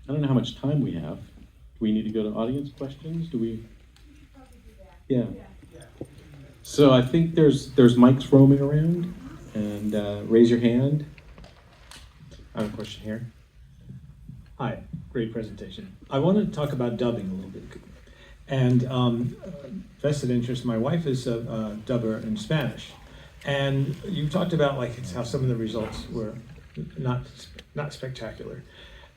don't know how much time we have. Do we need to go to audience questions? Do we? Yeah. So I think there's mics roaming around, and raise your hand. I have a question here. Hi. great presentation. I wanted to talk about dubbing a little bit. And vested interest, my wife is a dubber in Spanish. And you talked about like how some of the results were not spectacular.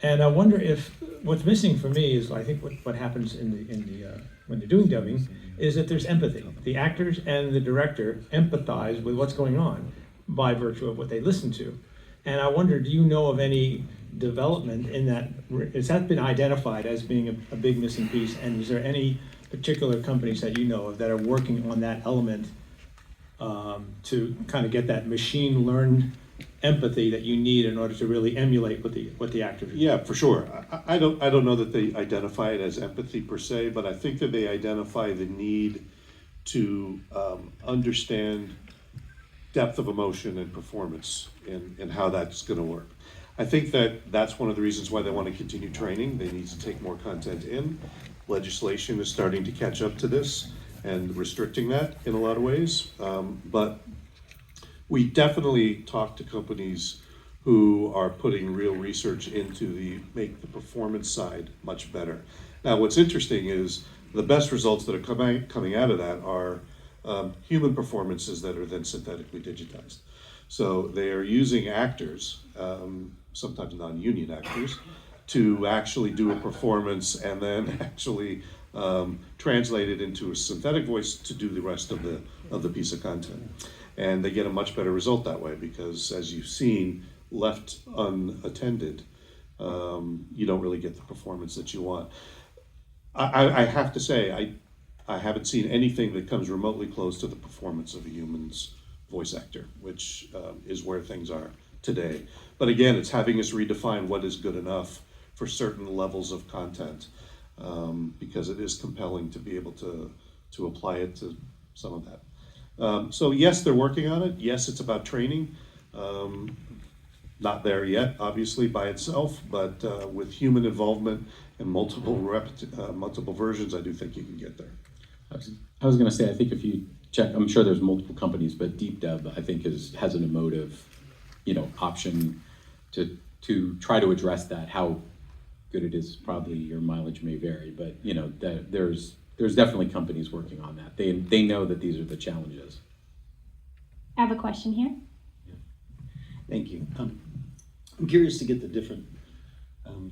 And I wonder if what's missing for me is, I think what happens when they're doing dubbing is that there's empathy. The actors and the director empathize with what's going on by virtue of what they listen to. And I wonder, do you know of any development in that? Has that been identified as being a big missing piece? And is there any particular companies that you know of that are working on that element to kind of get that machine learned empathy that you need in order to really emulate what the actors are doing? Yeah, for sure. I don't know that they identify it as empathy per se, but I think that they identify the need to understand depth of emotion and performance and how that's going to work. I think that that's one of the reasons why they want to continue training. They need to take more content in. Legislation is starting to catch up to this and restricting that in a lot of ways. But we definitely talk to companies who are putting real research into make the performance side much better. Now, what's interesting is the best results that are coming out of that are human performances that are then synthetically digitized. So they are using actors, sometimes non-union actors, to actually do a performance and then actually translate it into a synthetic voice to do the rest of the piece of content. And they get a much better result that way because, as you've seen, left unattended, you don't really get the performance that you want. I have to say, I haven't seen anything that comes remotely close to the performance of a human's voice actor, which is where things are today. But again, it's having us redefine what is good enough for certain levels of content, because it is compelling to be able to apply it to some of that. So yes, they're working on it. Yes, it's about training. Not there yet, obviously, by itself, but with human involvement and multiple versions, I do think you can get there. I was going to say, I think if you check, I'm sure there's multiple companies, but Deep Dub, I think, has an emotive, option to try to address that. How good it is, probably your mileage may vary, but there's definitely companies working on that. They know that these are the challenges. I have a question here. Thank you. I'm curious to get the different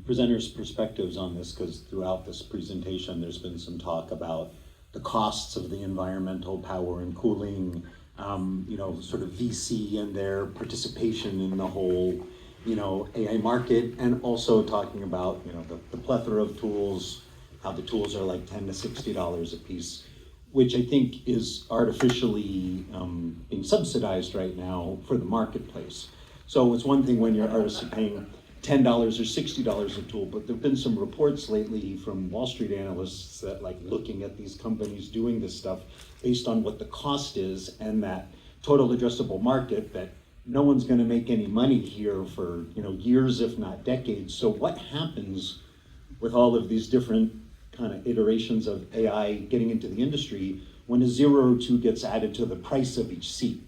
presenters' perspectives on this, because throughout this presentation there's been some talk about the costs of the environmental power and cooling, sort of VC and their participation in the whole, AI market, and also talking about, the plethora of tools, how the tools are like $10 to $60 a piece, which I think is artificially being subsidized right now for the marketplace. So it's one thing when your artists are paying $10 or $60 a tool, but there've been some reports lately from Wall Street analysts that looking at these companies doing this stuff based on what the cost is and that total addressable market, that no one's going to make any money here for years, if not decades. So what happens with all of these different kind of iterations of AI getting into the industry when a 0 or 2 gets added to the price of each seat?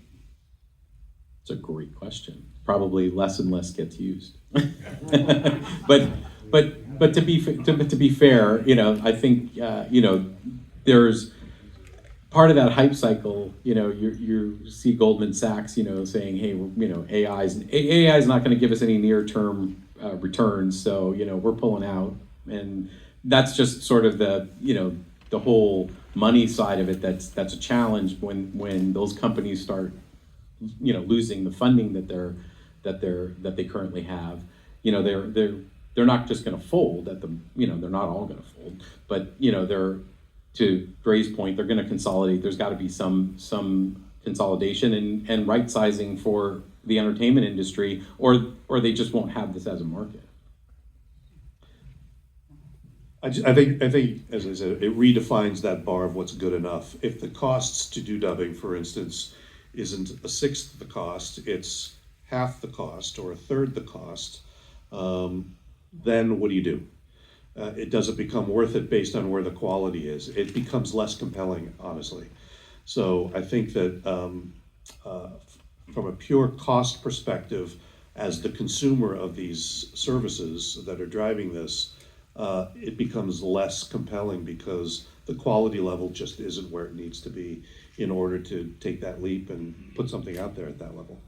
It's a great question. Probably less and less gets used. but to be fair, I think there's part of that hype cycle. You see Goldman Sachs, saying, hey, AI is not going to give us any near-term returns, so we're pulling out, and that's just sort of the whole money side of it. That's a challenge when those companies start losing the funding that they currently have. They're not just going to fold they're not all going to fold, but they're, to Gray's point, they're going to consolidate. There's got to be some consolidation and right sizing for the entertainment industry, or they just won't have this as a market. I think, as I said, it redefines that bar of what's good enough. If the costs to do dubbing, for instance, isn't a sixth of the cost, it's half the cost or a third the cost, then what do? It doesn't become worth it based on where the quality is. It becomes less compelling, honestly. So I think that from a pure cost perspective, as the consumer of these services that are driving this, it becomes less compelling because the quality level just isn't where it needs to be in order to take that leap and put something out there at that level.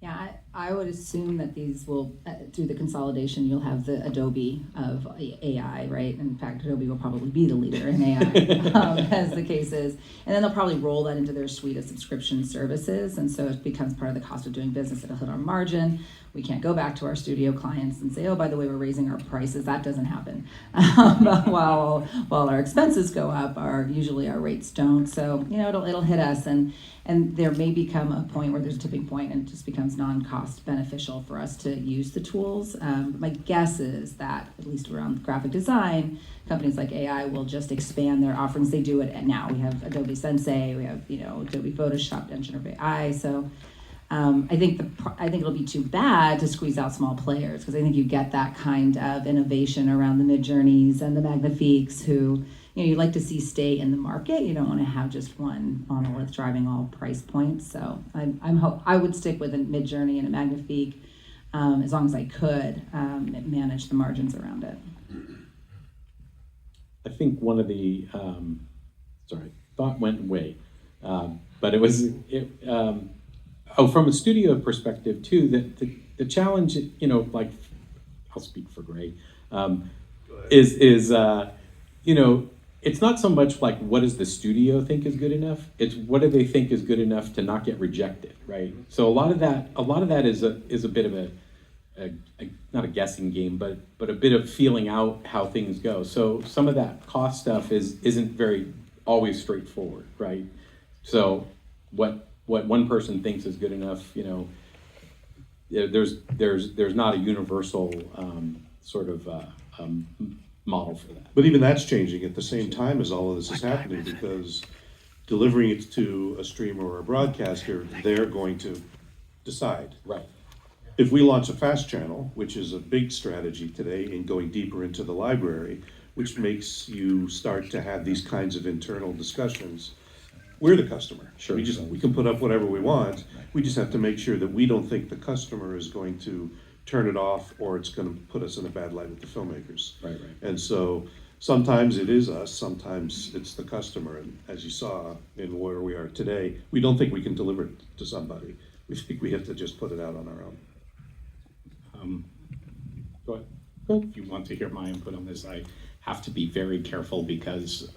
Yeah, I would assume that these will, through the consolidation, you'll have the Adobe of AI, right? In fact, Adobe will probably be the leader in AI, as the case is. And then they'll probably roll that into their suite of subscription services. And so it becomes part of the cost of doing business. It'll hit our margin. We can't go back to our studio clients and say, oh, by the way, we're raising our prices. That doesn't happen. While our expenses go up, usually our rates don't. So, it'll hit us. And there may become a point where there's a tipping point and it just becomes non-cost beneficial for us to use the tools. But my guess is that, at least around graphic design, companies like AI will just expand their offerings. They do it now. We have Adobe Sensei, we have Adobe Photoshop, Engine of AI. So I think it'll be too bad to squeeze out small players, because I think you get that kind of innovation around the Midjourneys and the Magnifiques who you like to see stay in the market. You don't want to have just one monolith driving all price points. So I would stick with a Midjourney and a Magnifique as long as I could manage the margins around it. I think one of the thought went away, but it was from a studio perspective too. The challenge, like I'll speak for Gray, is it's not so much like what does the studio think is good enough. It's what do they think is good enough to not get rejected, right? So a lot of that is a bit of a not a guessing game, but a bit of feeling out how things go. So some of that cost stuff isn't very always straightforward, right? So what one person thinks is good enough, there's not a universal sort of model for that. But even that's changing at the same time as all of this is happening, because delivering it to a streamer or a broadcaster, they're going to decide. Right. If we launch a fast channel, which is a big strategy today in going deeper into the library, which makes you start to have these kinds of internal discussions, we're the customer. Sure. We can put up whatever we want. We just have to make sure that we don't think the customer is going to turn it off or it's going to put us in a bad light with the filmmakers. Right. And so sometimes it is us, sometimes it's the customer. And as you saw in where we are today, we don't think we can deliver it to somebody. We think we have to just put it out on our own. Go ahead. If you want to hear my input on this, I have to be very careful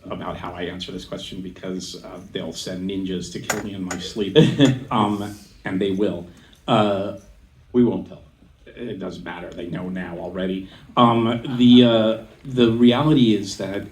about how I answer this question, because they'll send ninjas to kill me in my sleep, and they will. We won't tell them. It doesn't matter. They know now already. The reality is that,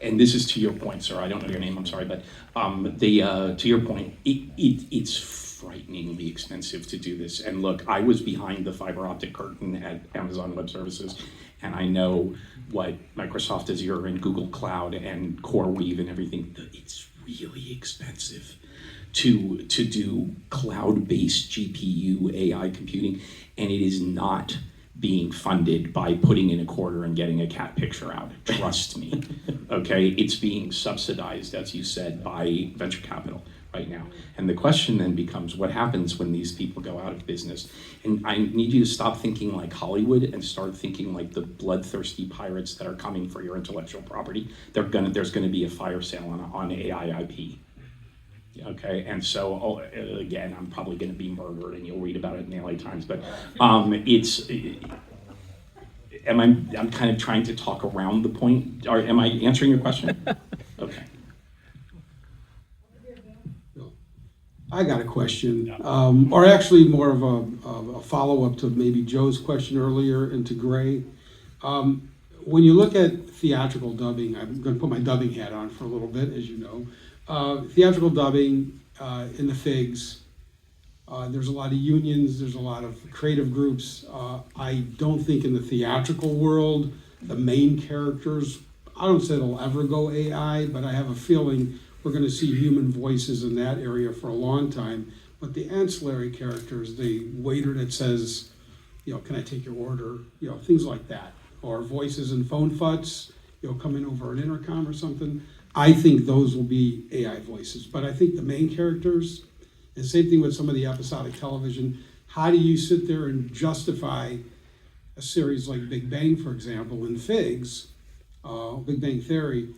and this is to your point, sir. I don't know your name. I'm sorry, but to your point, it's frighteningly expensive to do this. And look, I was behind the fiber optic curtain at Amazon Web Services, and I know what Microsoft Azure and Google Cloud and CoreWeave and everything. It's really expensive to do cloud-based GPU AI computing, and it is not being funded by putting in a quarter and getting a cat picture out. Trust me, okay? It's being subsidized, as you said, by venture capital right now. And the question then becomes, what happens when these people go out of business? And I need you to stop thinking like Hollywood and start thinking like the bloodthirsty pirates that are coming for your intellectual property. There's gonna be a fire sale on AI IP. Okay, and so again, I'm probably going to be murdered, and you'll read about it in the LA Times. But I'm kind of trying to talk around the point. Am I answering your question? Okay. I got a question, or actually more of a follow-up to maybe Joe's question earlier and to Gray. When you look at theatrical dubbing, I'm going to put my dubbing hat on for a little bit, as you know. Theatrical dubbing in the FIGs, there's a lot of unions, there's a lot of creative groups. I don't think in the theatrical world, the main characters, I don't say it'll ever go AI, but I have a feeling we're going to see human voices in that area for a long time. But the ancillary characters, the waiter that says, can I take your order? Things like that. Or voices in phone futs, coming over an intercom or something. I think those will be AI voices, but I think the main characters, and same thing with some of the episodic television, how do you sit there and justify a series like Big Bang, for example, in Figs, Big Bang Theory,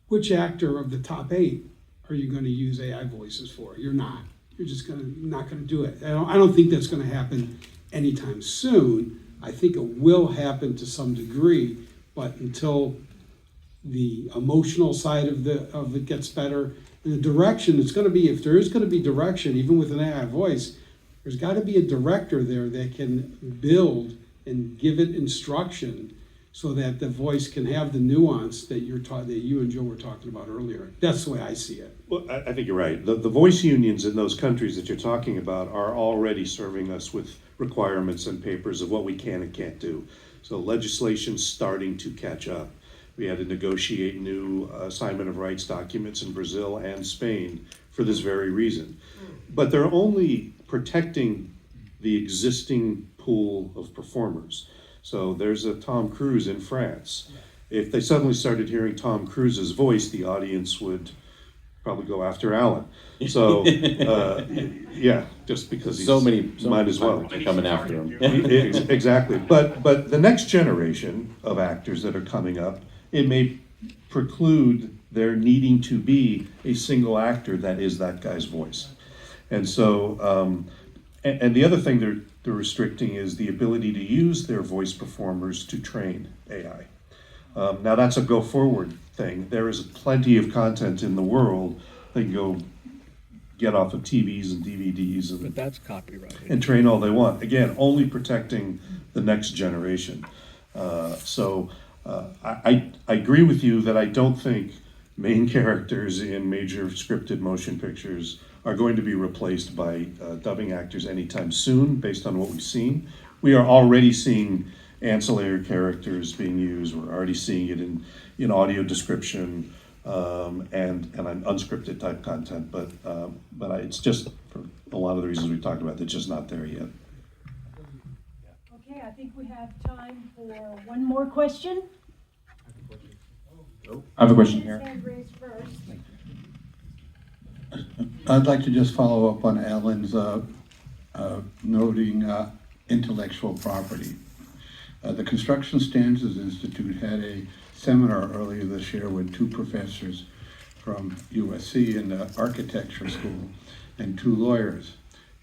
which actor of the top 8 are you going to use AI voices for? You're not. You're just not going to do it. I don't think that's going to happen anytime soon. I think it will happen to some degree, but until the emotional side of it gets better, and the direction, it's going to be, if there is going to be direction, even with an AI voice, there's got to be a director there that can build and give it instruction so that the voice can have the nuance that that you and Joe were talking about earlier. That's the way I see it. Well, I think you're right. The voice unions in those countries that you're talking about are already serving us with requirements and papers of what we can and can't do. So legislation's starting to catch up. We had to negotiate new assignment of rights documents in Brazil and Spain for this very reason. But they're only protecting the existing pool of performers. So there's a Tom Cruise in France. If they suddenly started hearing Tom Cruise's voice, the audience would probably go after Alan. So, yeah, just because he's might as well coming after him. Exactly. But the next generation of actors that are coming up, it may preclude there needing to be a single actor that is that guy's voice. And so, and the other thing they're restricting is the ability to use their voice performers to train AI. Now that's a go forward thing. There is plenty of content in the world they can go get off of TVs and DVDs and, But that's copyrighted. and train all they want. Again, only protecting the next generation. I agree with you that I don't think main characters in major scripted motion pictures are going to be replaced by dubbing actors anytime soon, based on what we've seen. We are already seeing ancillary characters being used. We're already seeing it in audio description and unscripted type content. But it's just, for a lot of the reasons we talked about, it's just not there yet. Okay, I think we have time for one more question. I have a question here. Hand raised first. I'd like to just follow up on Alan's noting intellectual property. The Construction Standards Institute had a seminar earlier this year with 2 professors from USC in the architecture school and 2 lawyers.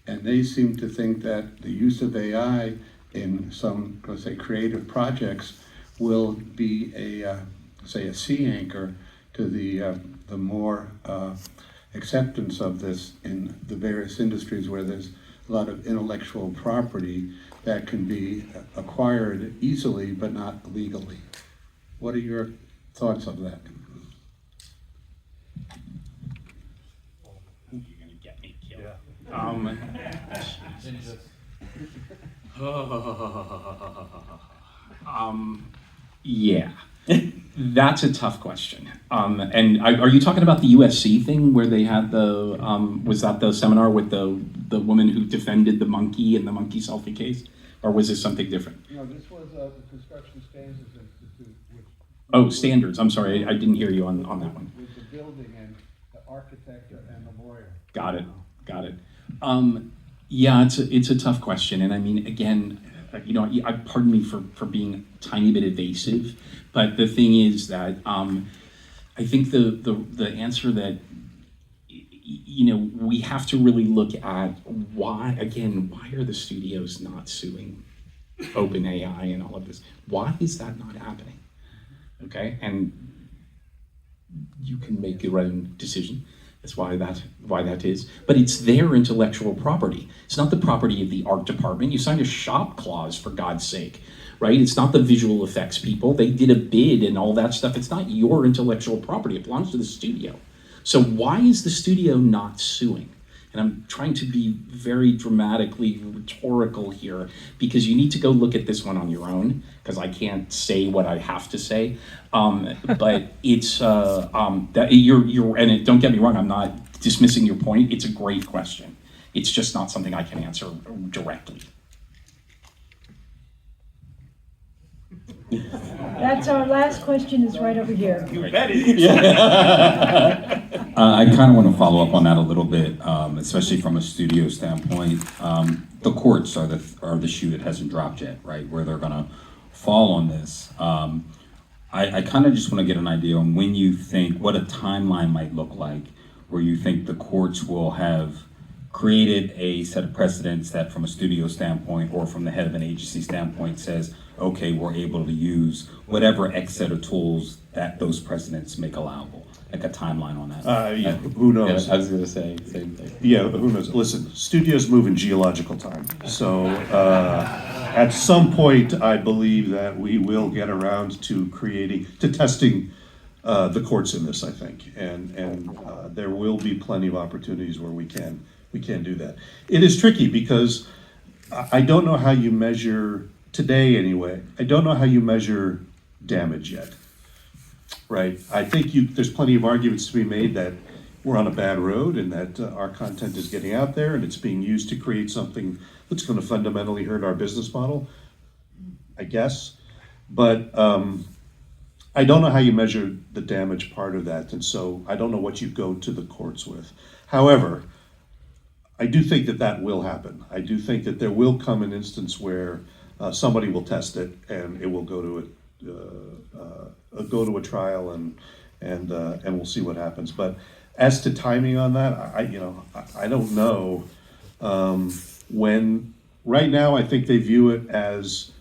And they seem to think that the use of AI in some, let's say, creative projects will be a sea anchor to the more acceptance of this in the various industries where there's a lot of intellectual property that can be acquired easily but not legally. What are your thoughts of that? You're gonna get me killed. Yeah, that's a tough question. And are you talking about the USC thing where they had the, was that the seminar with the woman who defended the monkey in the monkey selfie case? Or was this something different? No, this was the Construction Standards Institute. Oh, standards, I'm sorry, I didn't hear you on that one. With the building and the architect and the lawyer. Got it. Yeah, it's a tough question, and I mean, again, pardon me for being a tiny bit evasive, but the thing is that I think the answer that we have to really look at why are the studios not suing OpenAI and all of this? Why is that not happening? Okay, and you can make your own decision. That's why that is. But it's their intellectual property. It's not the property of the art department. You signed a shop clause, for God's sake, right? It's not the visual effects people. They did a bid and all that stuff. It's not your intellectual property. It belongs to the studio. So why is the studio not suing? And I'm trying to be very dramatically rhetorical here because you need to go look at this one on your own because I can't say what I have to say. But it's that and don't get me wrong, I'm not dismissing your point. It's a great question. It's just not something I can answer directly. That's our last question, is right over here. You bet it is. I kind of want to follow up on that a little bit, especially from a studio standpoint. The courts are the shoe that hasn't dropped yet, right? Where they're going to fall on this. I kind of just want to get an idea on when you think, what a timeline might look like, where you think the courts will have created a set of precedents that from a studio standpoint or from the head of an agency standpoint says, okay, we're able to use whatever X set of tools that those precedents make allowable, like a timeline on that. Yeah, who knows? Yeah, I was gonna say same thing. Yeah, who knows? Listen, studios move in geological time. So at some point, I believe that we will get around to testing the courts in this, I think. And there will be plenty of opportunities where we can do that. It is tricky because I don't know how you measure, today anyway, I don't know how you measure damage yet, right? I think there's plenty of arguments to be made that we're on a bad road and that our content is getting out there and it's being used to create something that's going to fundamentally hurt our business model, I guess. But I don't know how you measure the damage part of that, and so I don't know what you go to the courts with. However, I do think that will happen. I do think that there will come an instance where somebody will test it and it will go to a trial and we'll see what happens. But as to timing on that, I don't know when. Right now, I think they view it as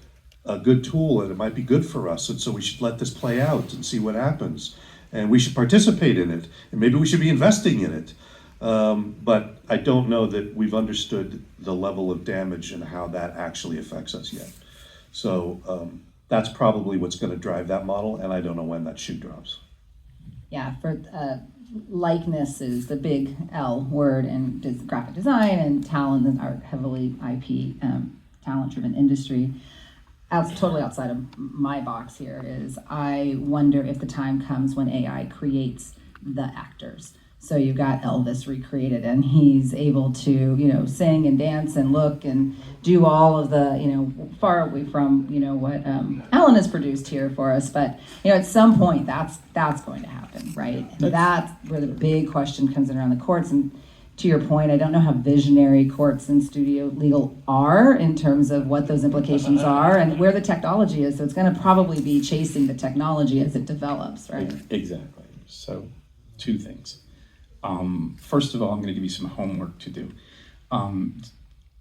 a good tool and it might be good for us, and so we should let this play out and see what happens. And we should participate in it, and maybe we should be investing in it. But I don't know that we've understood the level of damage and how that actually affects us yet. So that's probably what's going to drive that model, and I don't know when that shoe drops. Yeah, for likeness is the big L word in graphic design, and talent are heavily IP talent-driven industry. Totally outside of my box here is I wonder if the time comes when AI creates the actors. So you've got Elvis recreated, and he's able to, sing and dance and look and do all of the, far away from, what Alan has produced here for us. But, at some point that's going to happen, right? And that's where the big question comes in around the courts. And to your point, I don't know how visionary courts and studio legal are in terms of what those implications are and where the technology is. So it's going to probably be chasing the technology as it develops, right? Exactly. So, two things. First of all, I'm going to give you some homework to do.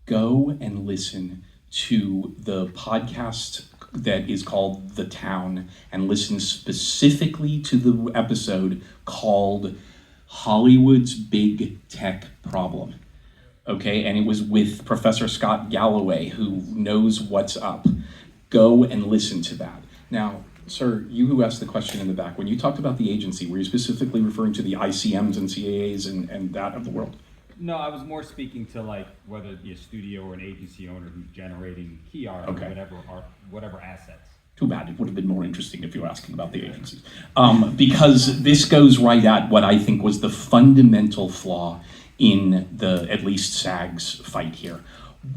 Go and listen to the podcast that is called The Town and listen specifically to the episode called Hollywood's Big Tech Problem. Okay, and it was with Professor Scott Galloway, who knows what's up. Go and listen to that. Now, sir, you who asked the question in the back, when you talked about the agency, were you specifically referring to the ICMs and CAAs and that of the world? No, I was more speaking to whether it be a studio or an agency owner who's generating key art or whatever assets. Too bad. It would have been more interesting if you were asking about the agencies. Because this goes right at what I think was the fundamental flaw in at least SAG's fight here.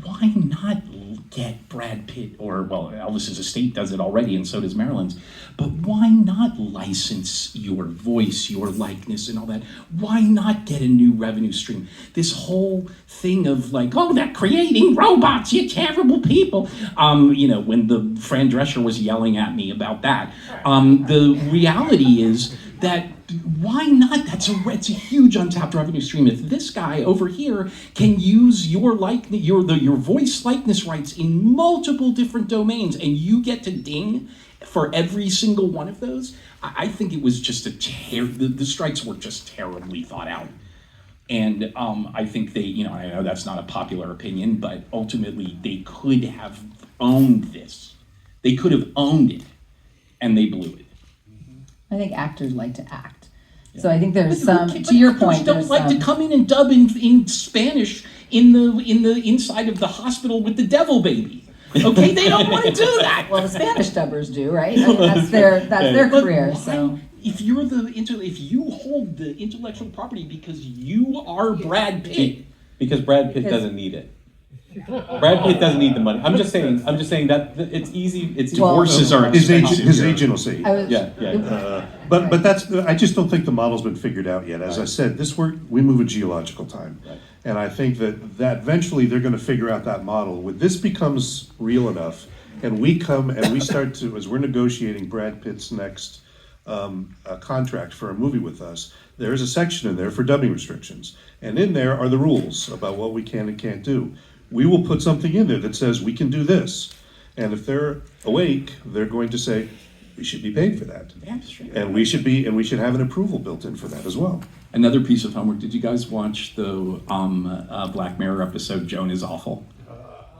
Why not get Brad Pitt, or, well, Elvis's estate does it already, and so does Marilyn's, but why not license your voice, your likeness, and all that? Why not get a new revenue stream? This whole thing of they're creating robots, you terrible people. When the Fran Drescher was yelling at me about that, the reality is that why not? It's a huge untapped revenue stream. If this guy over here can use your voice likeness rights in multiple different domains, and you get to ding for every single one of those, I think it was just the strikes were just terribly thought out. And I think they, I know that's not a popular opinion, but ultimately they could have owned this. They could have owned it, and they blew it. I think actors like to act. So I think there's to your point, don't like to come in and dub in Spanish in the inside of the hospital with the devil baby. Okay, they don't want to do that. Well, the Spanish dubbers do, right? I mean, that's their career. So if you hold the intellectual property because you are Brad Pitt, because Brad Pitt doesn't need it. Brad Pitt doesn't need the money. I'm just saying that it's easy. It's Divorces are His expensive. agent will say. Yeah. But that's, I just don't think the model's been figured out yet. As I said, we move in geological time. Right. And I think that eventually they're gonna figure out that model. When this becomes real enough, and we come and we start to, as we're negotiating Brad Pitt's next contract for a movie with us, there is a section in there for dubbing restrictions. And in there are the rules about what we can and can't do. We will put something in there that says we can do this. And if they're awake, they're going to say, we should be paid for that. And we should have an approval built in for that as well. Another piece of homework, did you guys watch the Black Mirror episode, Joan is Awful?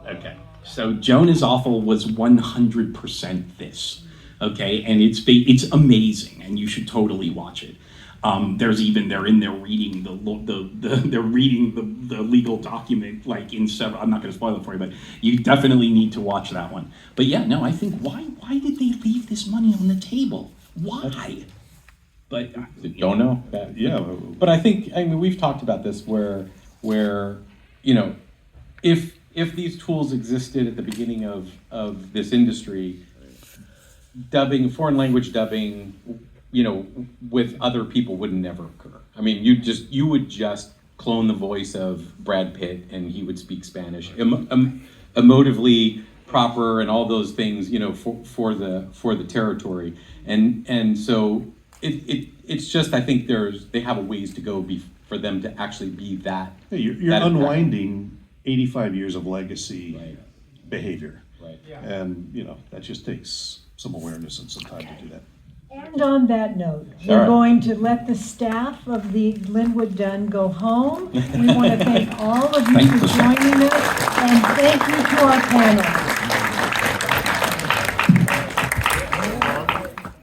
Okay, so Joan is Awful was 100% this, okay? And it's amazing, and you should totally watch it. They're in there reading they're reading the legal document, like in several, I'm not gonna spoil it for you, but you definitely need to watch that one. But yeah, no, I think, why did they leave this money on the table? Why? But don't know. Yeah. But I mean, we've talked about this where you know, if these tools existed at the beginning of this industry, dubbing, foreign language dubbing, you know, with other people would never occur. I mean, you would just clone the voice of Brad Pitt and he would speak Spanish, emotively proper and all those things, you know, for the territory. And so it's just, I think they have a ways to go for them to actually be that. Hey, you're unwinding 85 years of legacy behavior. Right. And, you know, that just takes some awareness and some time to do that. And on that note, we're going to let the staff of the Linwood Dunn go home. We want to thank all of you for joining us, and thank you to our panel.